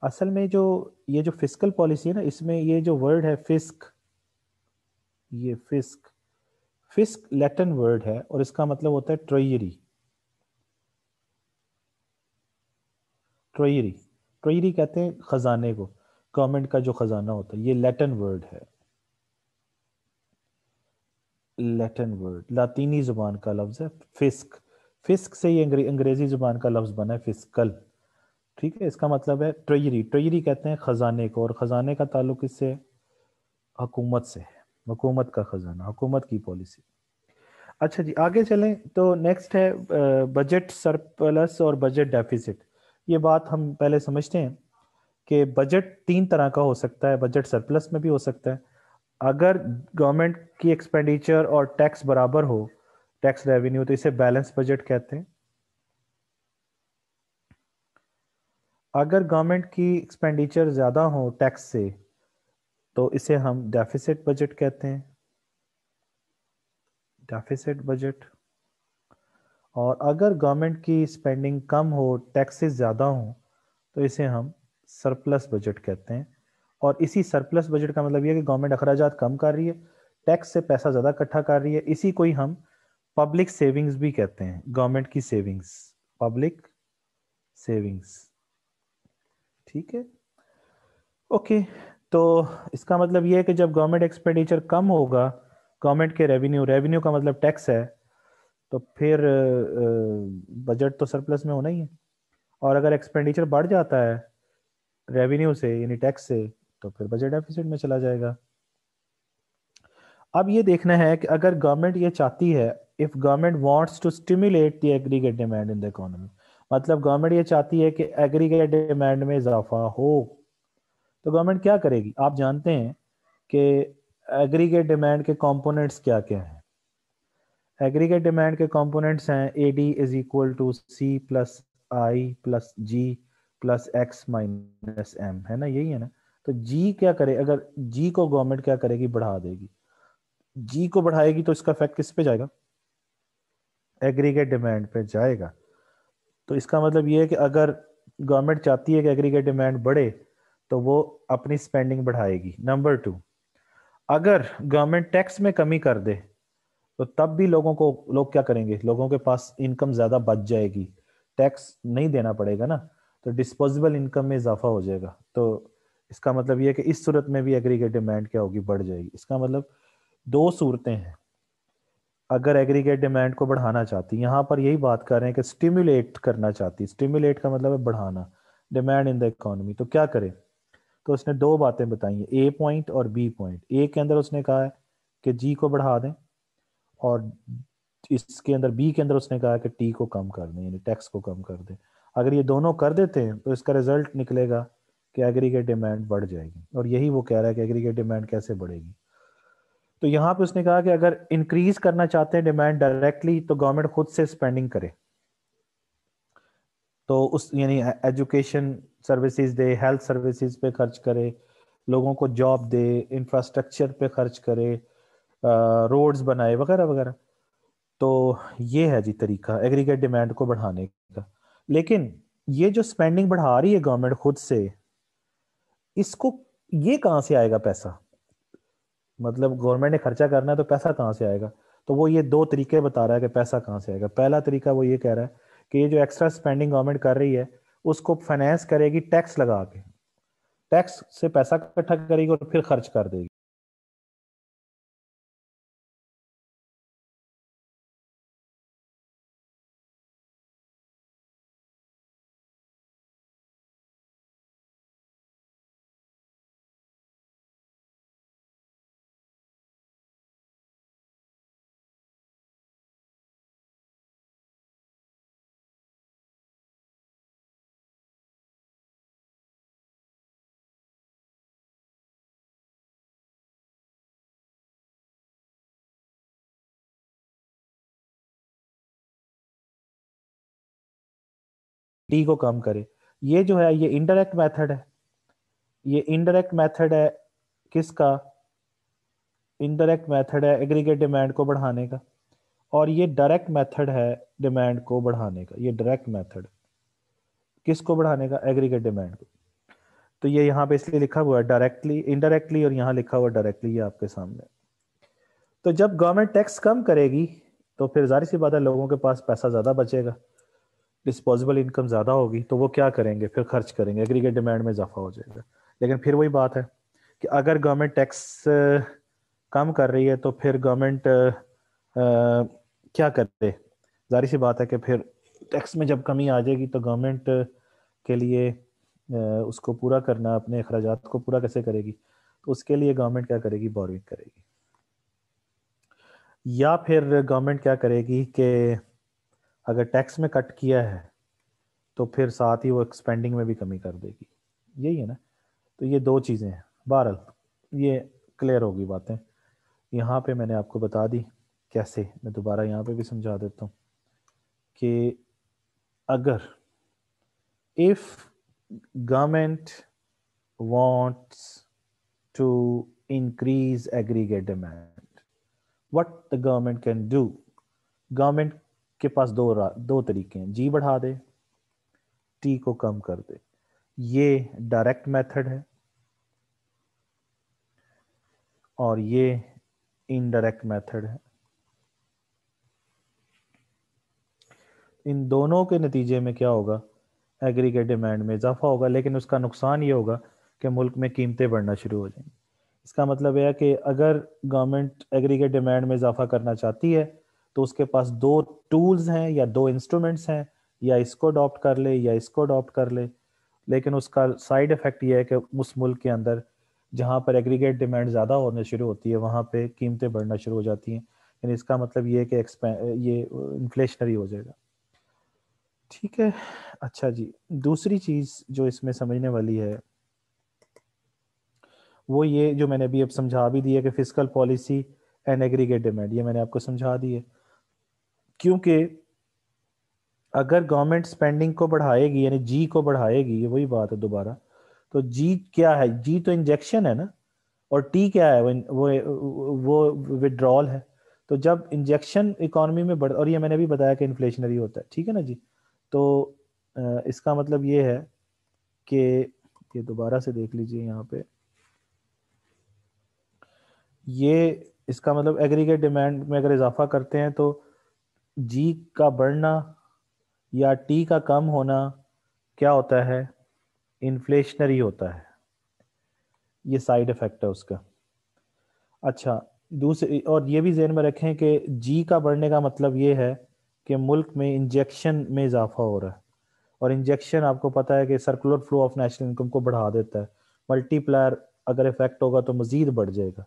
असल में जो ये जो फिस्कल पॉलिसी है ना, इसमें ये जो वर्ड है फिस्क, ये फिस्क, फिस्क लैटिन वर्ड है और इसका मतलब होता है ट्रेजरी। ट्रेजरी, ट्रेजरी कहते हैं खजाने को, गवर्नमेंट का जो खजाना होता है, ये लैटिन वर्ड है। लैटिन वर्ड, लातीनी जुबान का लफ्ज है फिस्क। फिस्क से ये अंग्रेजी जुबान का लफ्ज बना है फिस्कल, ठीक है। इसका मतलब है ट्रेजरी, ट्रेजरी कहते हैं खजाने को, और खजाने का ताल्लुक इससे हुकूमत से, हुकूमत का खजाना, हुकूमत की पॉलिसी। अच्छा जी, आगे चलें तो नेक्स्ट है बजट सरप्लस और बजट डेफिसिट। ये बात हम पहले समझते हैं कि बजट तीन तरह का हो सकता है, बजट सरप्लस में भी हो सकता है। अगर गवर्नमेंट की एक्सपेंडिचर और टैक्स बराबर हो, टैक्स रेवेन्यू, तो इसे बैलेंस बजट कहते हैं। अगर गवर्नमेंट की एक्सपेंडिचर ज़्यादा हो टैक्स से तो इसे हम डेफिसिट बजट कहते हैं, डेफिसिट बजट। और अगर गवर्नमेंट की स्पेंडिंग कम हो, टैक्सेस ज़्यादा हो, तो इसे हम सरप्लस बजट कहते हैं। और इसी सरप्लस बजट का मतलब यह है कि गवर्नमेंट अखराजात कम कर रही है, टैक्स से पैसा ज़्यादा इकट्ठा कर रही है, इसी को ही हम पब्लिक सेविंग्स भी कहते हैं, गवर्नमेंट की सेविंग्स, पब्लिक सेविंग्स, ठीक है। ओके, तो इसका मतलब ये है कि जब गवर्नमेंट एक्सपेंडिचर कम होगा, गवर्नमेंट के रेवेन्यू, रेवेन्यू का मतलब टैक्स है, तो फिर बजट तो सरप्लस में होना ही है। और अगर एक्सपेंडिचर बढ़ जाता है रेवेन्यू से यानी टैक्स से, तो फिर बजट डेफिसिट में चला जाएगा। अब ये देखना है कि अगर गवर्नमेंट ये चाहती है, if government wants to stimulate the aggregate demand in the economy, मतलब गवर्नमेंट ये चाहती है कि एग्रीगेट डिमांड में इजाफा हो, तो गवर्नमेंट क्या करेगी, आप जानते हैं कि एग्रीगेट डिमांड के कंपोनेंट्स क्या क्या हैं। एग्रीगेट डिमांड के कंपोनेंट्स हैं A D is equal to C plus I plus G plus X minus M, है ना, यही है ना। तो जी क्या करे, अगर जी को गवर्नमेंट क्या करेगी, बढ़ा देगी। जी को बढ़ाएगी तो इसका इफेक्ट किस पे जाएगा, एग्रीगेट डिमांड पे जाएगा। तो इसका मतलब ये है कि अगर गवर्नमेंट चाहती है कि एग्रीगेट डिमांड बढ़े तो वो अपनी स्पेंडिंग बढ़ाएगी। नंबर टू, अगर गवर्नमेंट टैक्स में कमी कर दे तो तब भी लोग क्या करेंगे, लोगों के पास इनकम ज्यादा बच जाएगी, टैक्स नहीं देना पड़ेगा ना, तो डिस्पोजेबल इनकम में इजाफा हो जाएगा। तो इसका मतलब ये है कि इस सूरत में भी एग्रीगेट डिमांड क्या होगी, बढ़ जाएगी। इसका मतलब दो सूरतें हैं। अगर एग्रीगेट डिमांड को बढ़ाना चाहती, यहाँ पर यही बात कर रहे हैं कि स्टिमुलेट करना चाहती, स्टिमुलेट का मतलब है बढ़ाना डिमांड इन द इकोनॉमी, तो क्या करें। तो उसने दो बातें बताई हैं, ए पॉइंट और बी पॉइंट। ए के अंदर उसने कहा है कि जी को बढ़ा दें, और इसके अंदर बी के अंदर उसने कहा कि टी को कम कर दें, यानी टैक्स को कम कर दें। अगर ये दोनों कर देते हैं तो इसका रिजल्ट निकलेगा कि एग्रीगेट डिमांड बढ़ जाएगी, और यही वो कह रहा है कि एग्रीगेट डिमांड कैसे बढ़ेगी। तो यहाँ पे उसने कहा कि अगर इंक्रीज करना चाहते हैं डिमांड डायरेक्टली, तो गवर्नमेंट खुद से स्पेंडिंग करे, तो उस यानी एजुकेशन सर्विसेज दे, हेल्थ सर्विसेज पे खर्च करे, लोगों को जॉब दे, इंफ्रास्ट्रक्चर पे खर्च करे, रोड्स बनाए वगैरह वगैरह। तो ये है जी तरीका एग्रीगेट डिमांड को बढ़ाने का। लेकिन ये जो स्पेंडिंग बढ़ा रही है गवर्नमेंट खुद से, इसको ये कहाँ से आएगा पैसा, मतलब गवर्नमेंट ने खर्चा करना है तो पैसा कहाँ से आएगा। तो वो ये दो तरीके बता रहा है कि पैसा कहाँ से आएगा। पहला तरीका वो ये कह रहा है कि ये जो एक्स्ट्रा स्पेंडिंग गवर्नमेंट कर रही है उसको फाइनेंस करेगी टैक्स लगा के, टैक्स से पैसा इकट्ठा करेगी और फिर खर्च कर देगी। टी को कम करे, ये जो है ये इनडायरेक्ट मेथड है। ये इनडायरेक्ट मेथड है किसका, इनडायरेक्ट मेथड है एग्रीगेट डिमांड को बढ़ाने का। और ये डायरेक्ट मेथड है डिमांड को बढ़ाने का। ये डायरेक्ट मेथड किसको बढ़ाने का, एग्रीगेट डिमांड को। तो ये यहाँ पे इसलिए लिखा हुआ है डायरेक्टली, इनडायरेक्टली, और यहाँ लिखा हुआ डायरेक्टली, ये आपके सामने। तो जब गवर्नमेंट टैक्स कम करेगी तो फिर जाहिर सी बात है लोगों के पास पैसा ज़्यादा बचेगा, डिस्पोजेबल इनकम ज़्यादा होगी, तो वो क्या करेंगे, फिर खर्च करेंगे, एग्रीगेट डिमांड में इजाफा हो जाएगा। लेकिन फिर वही बात है कि अगर गवर्नमेंट टैक्स कम कर रही है तो फिर गवर्नमेंट क्या करे। जाहिर सी बात है कि फिर टैक्स में जब कमी आ जाएगी तो गवर्नमेंट के लिए उसको पूरा करना, अपने अखराजात को पूरा कैसे करेगी, तो उसके लिए गवर्नमेंट क्या करेगी, बोरिंग करेगी। या फिर गवर्नमेंट क्या करेगी कि अगर टैक्स में कट किया है तो फिर साथ ही वो एक्सपेंडिंग में भी कमी कर देगी। यही है ना। तो ये दो चीज़ें हैं। बहरहाल ये क्लियर होगी बातें, यहाँ पे मैंने आपको बता दी कैसे। मैं दोबारा यहाँ पे भी समझा देता हूँ कि अगर if government wants to increase aggregate demand, what the government can do, government के पास दो तरीके हैं, जी बढ़ा दे, टी को कम कर दे। ये डायरेक्ट मेथड है और ये इनडायरेक्ट मेथड है। इन दोनों के नतीजे में क्या होगा, एग्रीगेट डिमांड में इजाफा होगा, लेकिन उसका नुकसान ये होगा कि मुल्क में कीमतें बढ़ना शुरू हो जाएंगी। इसका मतलब यह है कि अगर गवर्नमेंट एग्रीगेट डिमांड में इजाफा करना चाहती है तो उसके पास दो टूल्स हैं या दो इंस्ट्रूमेंट्स हैं, या इसको अडॉप्ट कर ले या इसको अडॉप्ट कर ले। लेकिन उसका साइड इफेक्ट ये है कि उस मुल्क के अंदर जहाँ पर एग्रीगेट डिमांड ज़्यादा होने शुरू होती है वहाँ पे कीमतें बढ़ना शुरू हो जाती हैं। यानी इसका मतलब ये है कि ये इन्फ्लेशनरी हो जाएगा। ठीक है। अच्छा जी, दूसरी चीज़ जो इसमें समझने वाली है वो ये जो मैंने अभी अब समझा भी दी है कि fiscal policy and aggregate demand, ये मैंने आपको समझा दी है। क्योंकि अगर गवर्नमेंट स्पेंडिंग को बढ़ाएगी यानी जी को बढ़ाएगी, ये वही बात है दोबारा। तो जी क्या है, जी तो इंजेक्शन है ना, और टी क्या है, वो विड्रॉल है। तो जब इंजेक्शन इकोनॉमी में बढ़, और ये मैंने भी बताया कि इन्फ्लेशनरी होता है, ठीक है ना जी। तो इसका मतलब ये है कि ये दोबारा से देख लीजिए यहाँ पे, ये इसका मतलब एग्रीगेट डिमांड में अगर इजाफा करते हैं तो जी का बढ़ना या टी का कम होना क्या होता है, इन्फ्लेशनरी होता है। ये साइड इफेक्ट है उसका। अच्छा, दूसरी और ये भी जहन में रखें कि जी का बढ़ने का मतलब ये है कि मुल्क में इंजेक्शन में इजाफा हो रहा है, और इंजेक्शन आपको पता है कि circular flow of national income को बढ़ा देता है। मल्टीप्लायर अगर इफेक्ट होगा तो मजीद बढ़ जाएगा।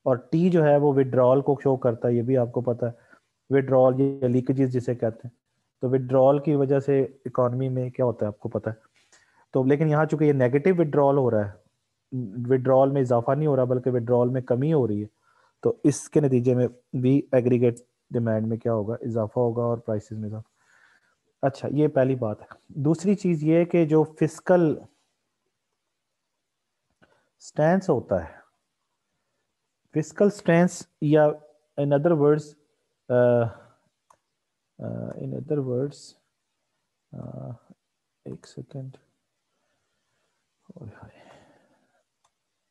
और टी जो है वो विड्रॉल को शो करता है, ये भी आपको पता है, विड्रॉल या लीकेजेस जिसे कहते हैं। तो विड्रॉल की वजह से इकॉनमी में क्या होता है आपको पता है। तो लेकिन यहाँ चूंकि ये नेगेटिव विड्रॉल हो रहा है, विड्रॉल में इजाफा नहीं हो रहा बल्कि विड्रॉल में कमी हो रही है, तो इसके नतीजे में भी एग्रीगेट डिमांड में क्या होगा, इजाफा होगा और प्राइसेस में इजाफा। अच्छा, ये पहली बात है। दूसरी चीज ये है कि जो फिस्कल स्टैंस होता है, फिस्कल स्टैंस या in other words in other words एक second,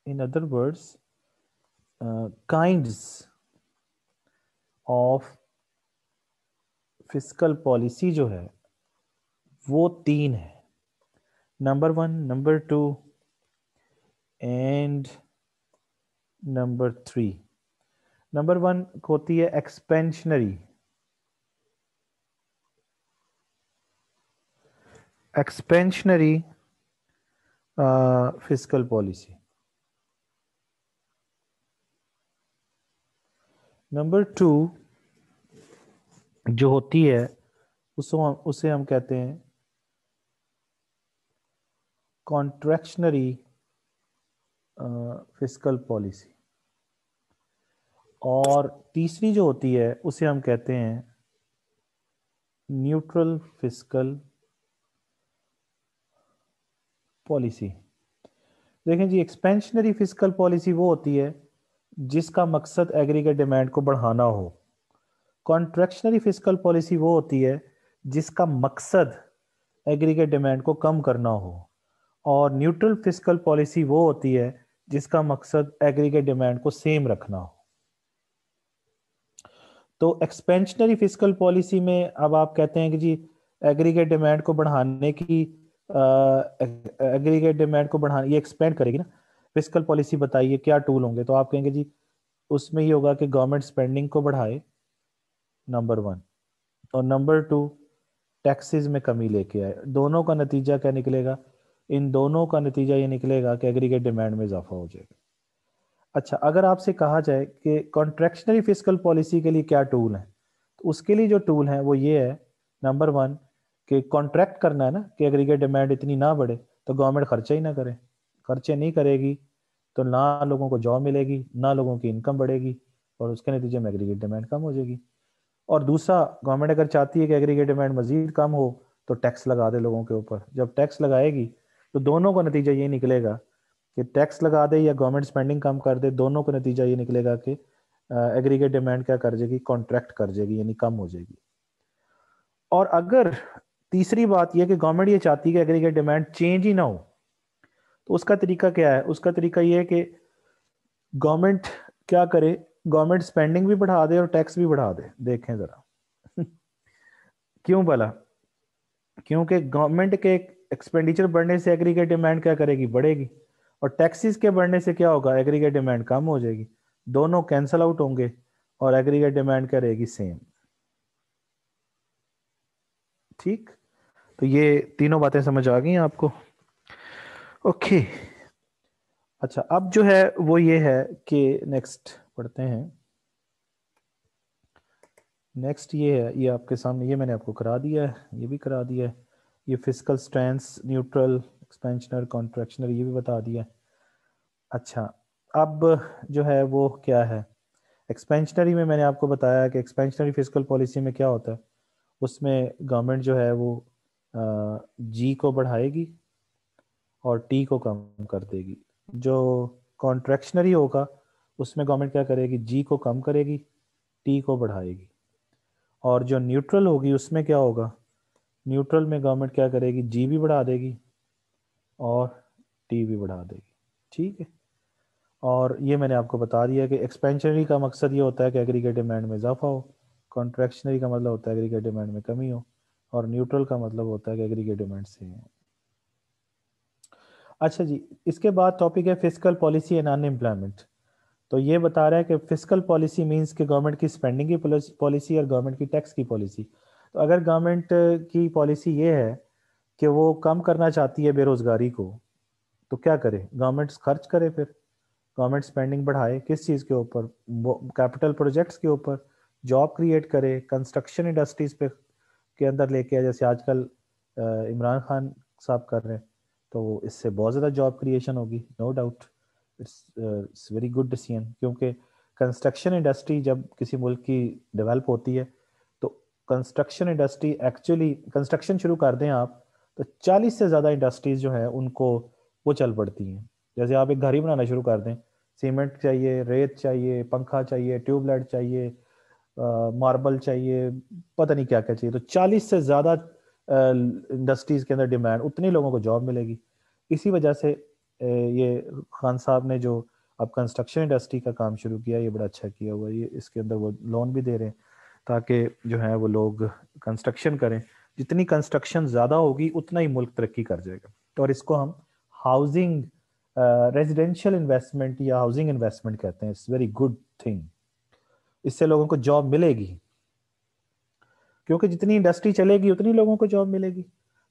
in other words kinds of fiscal policy जो है वो तीन है, number 1, number 2 and number 3। Number 1 होती है expansionary, expansionary fiscal policy. Number 2 जो होती है उसे हम कहते हैं कॉन्ट्रैक्शनरी फिस्कल पॉलिसी। और तीसरी जो होती है उसे हम कहते हैं न्यूट्रल फिस्कल पॉलिसी। देखें जी, एक्सपेंशनरी फिस्कल पॉलिसी वो होती है जिसका मकसद एग्रीगेट डिमांड को बढ़ाना हो। कॉन्ट्रैक्शनरी फिस्कल पॉलिसी वो होती है जिसका मकसद एग्रीगेट डिमांड को कम करना हो। और न्यूट्रल फिस्कल पॉलिसी वो होती है जिसका मकसद एग्रीगेट डिमांड को सेम रखना हो। तो एक्सपेंशनरी फिस्कल पॉलिसी में अब आप कहते हैं कि जी एग्रीगेट डिमांड को बढ़ाने की, एग्रीगेट डिमांड को बढ़ाने, ये एक्सपेंड करेगी ना फिस्कल पॉलिसी, बताइए क्या टूल होंगे। तो आप कहेंगे जी उसमें ये होगा कि गवर्नमेंट स्पेंडिंग को बढ़ाए, नंबर 1, और नंबर 2 टैक्सेस में कमी लेके आए। दोनों का नतीजा क्या निकलेगा, इन दोनों का नतीजा ये निकलेगा कि एग्रीगेट डिमांड में इजाफा हो जाएगा। अच्छा, अगर आपसे कहा जाए कि कॉन्ट्रैक्शनरी फिस्कल पॉलिसी के लिए क्या टूल है, तो उसके लिए जो टूल है वो ये है, नंबर 1 कि कॉन्ट्रैक्ट करना है ना कि एग्रीगेट डिमांड इतनी ना बढ़े तो गवर्नमेंट खर्चा ही ना करे। खर्चे नहीं करेगी तो ना लोगों को जॉब मिलेगी, ना लोगों की इनकम बढ़ेगी, और उसके नतीजे में एग्रीगेट डिमांड कम हो जाएगी। और दूसरा, गवर्नमेंट अगर चाहती है कि एग्रीगेट डिमांड मजीद कम हो तो टैक्स लगा दे लोगों के ऊपर। जब टैक्स लगाएगी तो दोनों का नतीजा ये निकलेगा कि टैक्स लगा दे या गवर्नमेंट स्पेंडिंग कम कर दे, दोनों का नतीजा ये निकलेगा कि एग्रीगेट डिमांड क्या कर जाएगी, कॉन्ट्रैक्ट कर जाएगी, यानी कम हो जाएगी। और अगर तीसरी बात यह कि गवर्नमेंट ये चाहती है कि एग्रीगेट डिमांड चेंज ही ना हो, तो उसका तरीका क्या है, उसका तरीका ये है कि गवर्नमेंट क्या करे, गवर्नमेंट स्पेंडिंग भी बढ़ा दे और टैक्स भी बढ़ा दे। देखें जरा क्यों भला, क्योंकि गवर्नमेंट के एक्सपेंडिचर बढ़ने से एग्रीगेट डिमांड क्या करेगी, बढ़ेगी, और टैक्सेस के बढ़ने से क्या होगा, एग्रीगेट डिमांड कम हो जाएगी। दोनों कैंसल आउट होंगे और एग्रीगेट डिमांड क्या रहेगी, सेम। ठीक, तो ये तीनों बातें समझ आ गई आपको। ओके, अच्छा अब जो है वो ये है कि नेक्स्ट पढ़ते हैं। नेक्स्ट ये है, ये आपके सामने, ये मैंने आपको करा दिया है, ये भी करा दिया है। ये फिस्कल स्टैंस, न्यूट्रल, एक्सपेंशनर, कॉन्ट्रैक्शनर, ये भी बता दिया है। अच्छा, अब जो है वो क्या है, एक्सपेंशनरी में मैंने आपको बताया कि एक्सपेंशनरी फिस्कल पॉलिसी में क्या होता है, उसमें गवर्नमेंट जो है वो जी को बढ़ाएगी और टी को कम कर देगी। जो कॉन्ट्रैक्शनरी होगा उसमें गवर्नमेंट क्या करेगी, जी को कम करेगी, टी को बढ़ाएगी। और जो न्यूट्रल होगी उसमें क्या होगा, न्यूट्रल में गवर्नमेंट क्या करेगी, जी भी बढ़ा देगी और टी भी बढ़ा देगी। ठीक है, और ये मैंने आपको बता दिया कि एक्सपेंशनरी का मकसद ये होता है कि एग्रीगेट डिमांड में इजाफा हो, कॉन्ट्रैक्शनरी का मतलब होता है एग्रीगेट डिमांड में कमी हो, और न्यूट्रल का मतलब होता है कि एग्रीगेट डिमांड से है। अच्छा जी, इसके बाद टॉपिक है फिस्कल पॉलिसी एंड अनएम्प्लॉयमेंट। तो ये बता रहा है कि फिस्कल पॉलिसी मींस कि गवर्नमेंट की स्पेंडिंग की पॉलिसी और गवर्नमेंट की टैक्स की पॉलिसी। तो अगर गवर्नमेंट की पॉलिसी ये है कि वो कम करना चाहती है बेरोजगारी को, तो क्या करे? गवर्नमेंट खर्च करे, फिर गवर्नमेंट स्पेंडिंग बढ़ाए किस चीज़ के ऊपर? कैपिटल प्रोजेक्ट्स के ऊपर, जॉब क्रिएट करे, कंस्ट्रक्शन इंडस्ट्रीज पे के अंदर लेके आए, जैसे आजकल इमरान खान साहब कर रहे हैं। तो इससे बहुत ज़्यादा जॉब क्रिएशन होगी, no doubt. It's very good decision, क्योंकि कंस्ट्रक्शन इंडस्ट्री जब किसी मुल्क की डेवलप होती है, तो कंस्ट्रक्शन इंडस्ट्री एक्चुअली, कंस्ट्रक्शन शुरू कर दें आप, तो 40 से ज़्यादा इंडस्ट्रीज जो हैं उनको वो चल पड़ती हैं। जैसे आप एक घर ही बनाना शुरू कर दें, सीमेंट चाहिए, रेत चाहिए, पंखा चाहिए, ट्यूबलाइट चाहिए, मार्बल चाहिए, पता नहीं क्या क्या चाहिए। तो 40 से ज़्यादा इंडस्ट्रीज़ के अंदर डिमांड, उतने लोगों को जॉब मिलेगी। इसी वजह से ये खान साहब ने जो अब कंस्ट्रक्शन इंडस्ट्री का काम शुरू किया, ये बड़ा अच्छा किया हुआ है। ये इसके अंदर वो लोन भी दे रहे हैं ताकि जो है वो लोग कंस्ट्रक्शन करें। जितनी कंस्ट्रक्शन ज़्यादा होगी उतना ही मुल्क तरक्की कर जाएगा। तो और इसको हम हाउसिंग रेजिडेंशियल इन्वेस्टमेंट या हाउसिंग इन्वेस्टमेंट कहते हैं। It's very good thing. इससे लोगों को जॉब मिलेगी, क्योंकि जितनी इंडस्ट्री चलेगी उतनी लोगों को जॉब मिलेगी।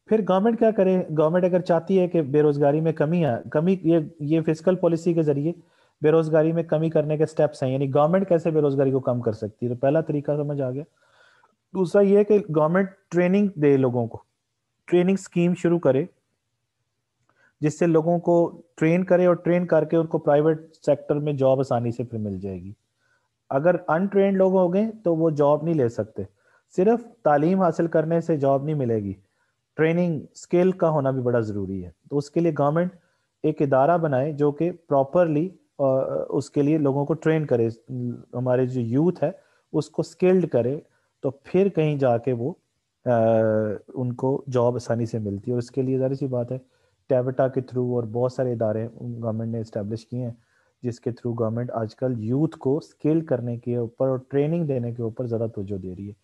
फिर गवर्नमेंट क्या करे? गवर्नमेंट अगर चाहती है कि बेरोजगारी में कमी, ये फिस्कल पॉलिसी के जरिए बेरोजगारी में कमी करने के स्टेप्स हैं। यानी गवर्नमेंट कैसे बेरोजगारी को कम कर सकती है? तो पहला तरीका समझ आ गया। दूसरा ये है कि गवर्नमेंट ट्रेनिंग दे, लोगों को ट्रेनिंग स्कीम शुरू करे, जिससे लोगों को ट्रेन करे और ट्रेन करके उनको प्राइवेट सेक्टर में जॉब आसानी से फिर मिल जाएगी। अगर अनट्रेंड लोग हो गए तो वो जॉब नहीं ले सकते। सिर्फ तालीम हासिल करने से जॉब नहीं मिलेगी, ट्रेनिंग स्किल का होना भी बड़ा ज़रूरी है। तो उसके लिए गवर्नमेंट एक इदारा बनाए जो कि प्रॉपरली उसके लिए लोगों को ट्रेन करे, हमारे जो यूथ है उसको स्किल्ड करे, तो फिर कहीं जाके वो उनको जॉब आसानी से मिलती है। और इसके लिए ज़ाहिर सी बात है, टैबटा के थ्रू और बहुत सारे इदारे गवर्नमेंट ने इस्टेब्लिश किए हैं, जिसके थ्रू गवर्नमेंट आजकल यूथ को स्किल करने के ऊपर और ट्रेनिंग देने के ऊपर ज़्यादा तवज्जो दे रही है।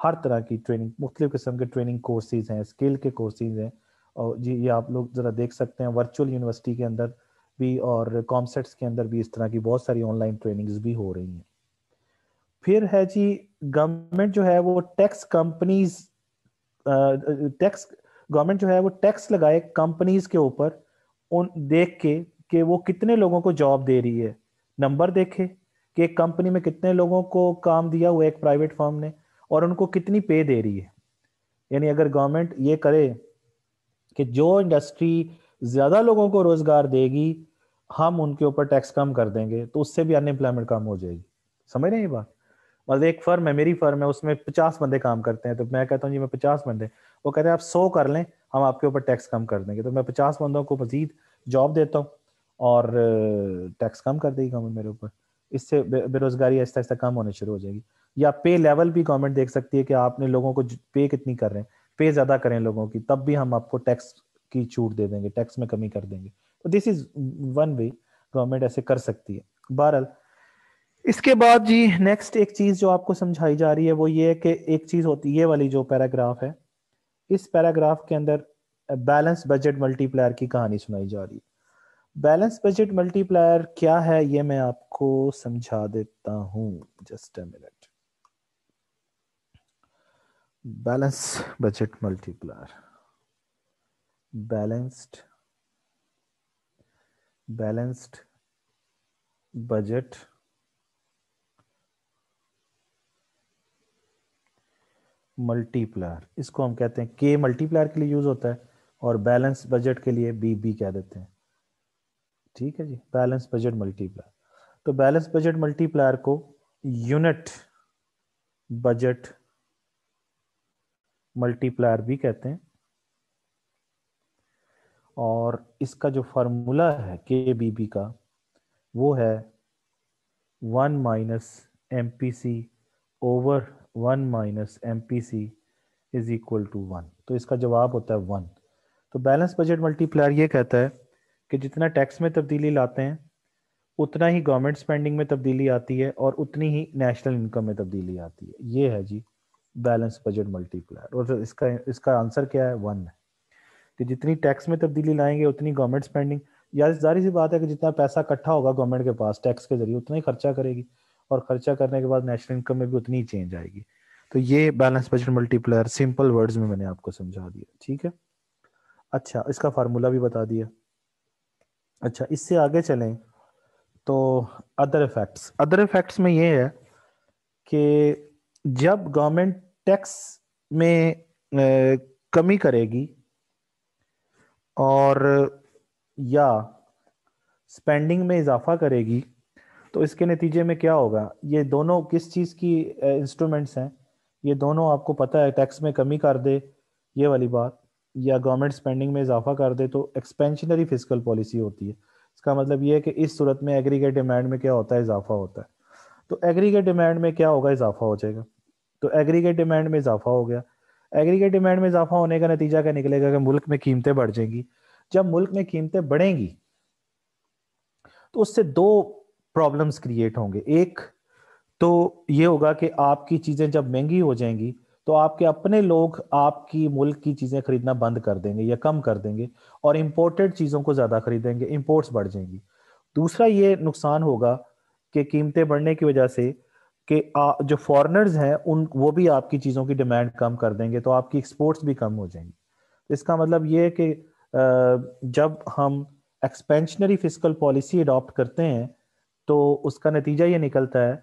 हर तरह की ट्रेनिंग, मुख्तलिफ किस्म के ट्रेनिंग कोर्सेज हैं, स्किल के कोर्सेज हैं। और जी ये आप लोग ज़रा देख सकते हैं, वर्चुअल यूनिवर्सिटी के अंदर भी और कॉमसेट्स के अंदर भी इस तरह की बहुत सारी ऑनलाइन ट्रेनिंग्स भी हो रही हैं। फिर है जी, गवर्नमेंट जो है वो टैक्स कंपनीज, टैक्स गवर्नमेंट जो है वो टैक्स लगाए कंपनीज के ऊपर, उन देख के कि वो कितने लोगों को जॉब दे रही है। नंबर देखे कि एक कंपनी में कितने लोगों को काम दिया हुआ एक प्राइवेट फर्म ने, और उनको कितनी पे दे रही है। यानी अगर गवर्नमेंट ये करे कि जो इंडस्ट्री ज्यादा लोगों को रोजगार देगी, हम उनके ऊपर टैक्स कम कर देंगे, तो उससे भी अनएम्प्लॉयमेंट कम हो जाएगी। समझ रहे हैं ये बात? मतलब एक फर्म है, मेरी फर्म है, उसमें 50 बंदे काम करते हैं, तो मैं कहता हूँ जी मैं 50 बंदे, वो कहते हैं आप 100 कर लें, हम आपके ऊपर टैक्स कम कर देंगे। तो मैं 50 बंदों को मजीद जॉब देता हूँ और टैक्स कम कर देगी गवर्नमेंट मेरे ऊपर। इससे बेरोजगारी आहिस्ता आहिस्ता कम होने शुरू हो जाएगी। या पे लेवल भी गवर्नमेंट देख सकती है कि आपने लोगों को पे कितनी कर रहे हैं, पे ज्यादा करें लोगों की, तब भी हम आपको टैक्स की छूट दे देंगे, टैक्स में कमी कर देंगे। तो this is one way government ऐसे कर सकती है। बहरहाल, इसके बाद जी नेक्स्ट एक चीज जो आपको समझाई जा रही है वो ये है कि एक चीज होती है, ये वाली जो पैराग्राफ है, इस पैराग्राफ के अंदर बैलेंस बजट मल्टीप्लायर की कहानी सुनाई जा रही है। बैलेंस बजट मल्टीप्लायर क्या है ये मैं आपको समझा देता हूं, just a minute. Balance budget multiplier, balanced balanced budget multiplier, इसको हम कहते हैं के मल्टीप्लायर के लिए यूज होता है, और बैलेंस बजट के लिए बी कह देते हैं। ठीक है जी, बैलेंस बजट मल्टीप्लायर। तो बैलेंस बजट मल्टीप्लायर को यूनिट बजट मल्टीप्लायर भी कहते हैं। और इसका जो फार्मूला है के बी बी का, वो है 1 - MPC over 1 - MPC is equal to 1। तो इसका जवाब होता है 1। तो बैलेंस बजट मल्टीप्लायर ये कहता है कि जितना टैक्स में तब्दीली लाते हैं उतना ही गवर्नमेंट स्पेंडिंग में तब्दीली आती है और उतनी ही नेशनल इनकम में तब्दीली आती है। ये है जी बैलेंस बजट मल्टीप्लायर। और इसका इसका आंसर क्या है? 1 है कि जितनी टैक्स में तब्दीली लाएंगे उतनी गवर्नमेंट स्पेंडिंग, या जारी सी बात है कि जितना पैसा इकट्ठा होगा गवर्नमेंट के पास टैक्स के जरिए उतना ही खर्चा करेगी, और खर्चा करने के बाद नेशनल इनकम में भी उतनी ही चेंज आएगी। तो ये balance budget multiplier simple words में मैंने आपको समझा दिया, ठीक है। अच्छा, इसका फार्मूला भी बता दिया। अच्छा, इससे आगे चलें तो अदर इफेक्ट्स में ये है कि जब गवर्नमेंट टैक्स में कमी करेगी और या स्पेंडिंग में इजाफा करेगी, तो इसके नतीजे में क्या होगा? ये दोनों किस चीज़ की इंस्ट्रूमेंट्स हैं? ये दोनों आपको पता है, टैक्स में कमी कर दे ये वाली बात, या गवर्नमेंट स्पेंडिंग में इजाफा कर दे, तो एक्सपेंशनरी फिजिकल पॉलिसी होती है। इसका मतलब ये है कि इस सूरत में एग्रीगेट डिमांड में क्या होता है? इजाफा होता है। तो एग्रीगेट डिमांड में क्या होगा? इजाफा हो जाएगा। तो एग्रीगेट डिमांड में इजाफा हो गया। एग्रीगेट डिमांड में इजाफा होने का नतीजा क्या निकलेगा? कि मुल्क में कीमतें बढ़ जाएंगी। जब मुल्क में कीमतें बढ़ेंगी तो उससे दो प्रॉब्लम्स क्रिएट होंगे। एक तो ये होगा कि आपकी चीजें जब महंगी हो जाएंगी तो आपके अपने लोग आपकी मुल्क की चीजें खरीदना बंद कर देंगे या कम कर देंगे, और इंपोर्टेड चीजों को ज्यादा खरीदेंगे, इंपोर्ट्स बढ़ जाएंगी। दूसरा ये नुकसान होगा कि कीमतें बढ़ने की वजह से कि जो फॉरेनर्स हैं उन वो भी आपकी चीजों की डिमांड कम कर देंगे, तो आपकी एक्सपोर्ट्स भी कम हो जाएंगी। इसका मतलब ये है कि जब हम एक्सपेंशनरी फिस्कल पॉलिसी अडॉप्ट करते हैं तो उसका नतीजा ये निकलता है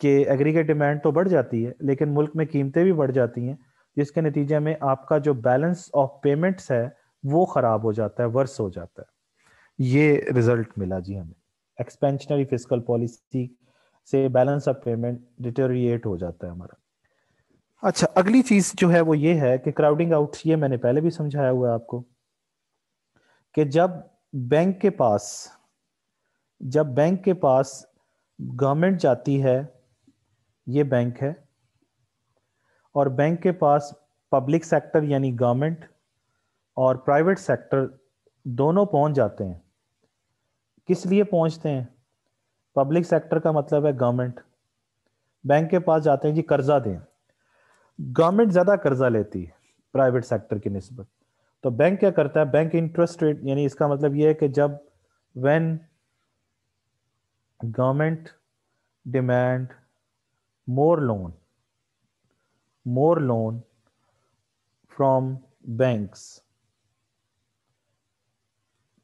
कि एग्रीगेट डिमांड तो बढ़ जाती है लेकिन मुल्क में कीमतें भी बढ़ जाती हैं, जिसके नतीजे में आपका जो बैलेंस ऑफ पेमेंट्स है वो खराब हो जाता है, वर्स हो जाता है। ये रिजल्ट मिला जी हमें। एक्सपेंशनरी फिस्कल पॉलिसी से बैलेंस ऑफ पेमेंट डिटेरिएट हो जाता है हमारा। अच्छा, अगली चीज जो है वो ये है कि क्राउडिंग आउट, ये मैंने पहले भी समझाया हुआ है आपको कि बैंक के पास जब बैंक के पास गवर्नमेंट जाती है, ये बैंक है, और बैंक के पास पब्लिक सेक्टर यानी गवर्नमेंट और प्राइवेट सेक्टर दोनों पहुंच जाते हैं। किस लिए पहुंचते हैं? पब्लिक सेक्टर का मतलब है गवर्नमेंट, बैंक के पास जाते हैं जी कर्जा दें। गवर्नमेंट ज्यादा कर्जा लेती है प्राइवेट सेक्टर की निस्बत, तो बैंक क्या करता है? बैंक इंटरेस्ट रेट, यानी इसका मतलब यह है कि जब when government demand more loan from banks,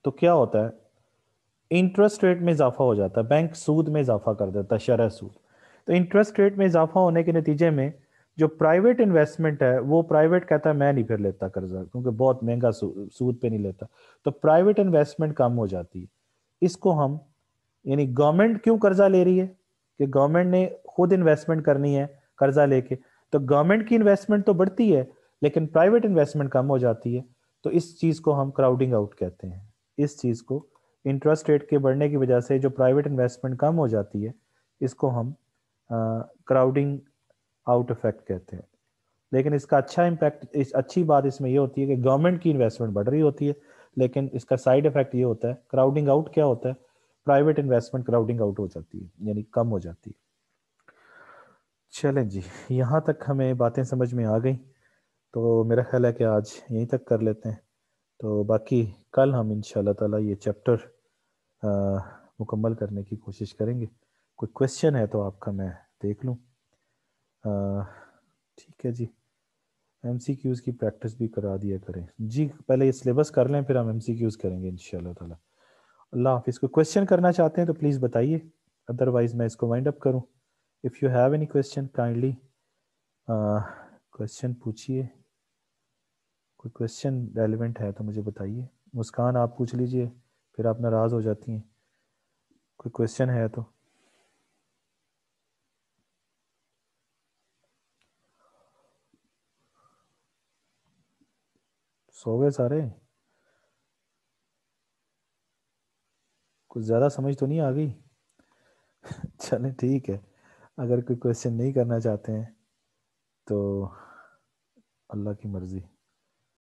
तो क्या होता है? इंटरेस्ट रेट में इजाफा हो जाता है, बैंक सूद में इजाफा कर देता है, शरह सूद। तो इंटरेस्ट रेट में इजाफा होने के नतीजे में जो प्राइवेट इन्वेस्टमेंट है वो प्राइवेट कहता है मैं नहीं फिर लेता कर्जा, क्योंकि बहुत महंगा सूद पे नहीं लेता, तो प्राइवेट इन्वेस्टमेंट कम हो जाती है। इसको हम, यानी गवर्नमेंट क्यों कर्जा ले रही है? कि गवर्नमेंट ने खुद इन्वेस्टमेंट करनी है कर्जा लेके, तो गवर्नमेंट की इन्वेस्टमेंट तो बढ़ती है लेकिन प्राइवेट इन्वेस्टमेंट कम हो जाती है। तो इस चीज को हम क्राउडिंग आउट कहते हैं। इस चीज को, इंटरेस्ट रेट के बढ़ने की वजह से जो प्राइवेट इन्वेस्टमेंट कम हो जाती है, इसको हम क्राउडिंग आउट इफेक्ट कहते हैं। लेकिन इसका अच्छा इम्पैक्ट, इस अच्छी बात इसमें ये होती है कि गवर्नमेंट की इन्वेस्टमेंट बढ़ रही होती है, लेकिन इसका साइड इफेक्ट ये होता है, क्राउडिंग आउट क्या होता है? प्राइवेट इन्वेस्टमेंट क्राउडिंग आउट हो जाती है, यानी कम हो जाती है। चलें जी, यहाँ तक हमें बातें समझ में आ गई, तो मेरा ख्याल है कि आज यहीं तक कर लेते हैं। तो बाकी कल हम इंशाल्लाह ताला ये चैप्टर मुकम्मल करने की कोशिश करेंगे। कोई क्वेश्चन है तो आपका मैं देख लूँ। ठीक है जी, एमसीक्यूज़ की प्रैक्टिस भी करा दिया करें जी। पहले ये सिलेबस कर लें फिर हम एमसीक्यूज़ करेंगे इंशाल्लाह ताला। अल्लाह हाफिज़। कोई क्वेश्चन करना चाहते हैं तो प्लीज़ बताइए, अदरवाइज़ मैं इसको वाइंड अप करूँ। If you have any question kindly question पूछिए। कोई क्वेश्चन रेलिवेंट है तो मुझे बताइए। मुस्कान आप पूछ लीजिए, फिर आप नाराज़ हो जाती हैं। कोई क्वेश्चन है तो। सो गए सारे? कुछ ज़्यादा समझ तो नहीं आ गई? चलें ठीक है, अगर कोई क्वेश्चन नहीं करना चाहते हैं तो अल्लाह की मर्ज़ी।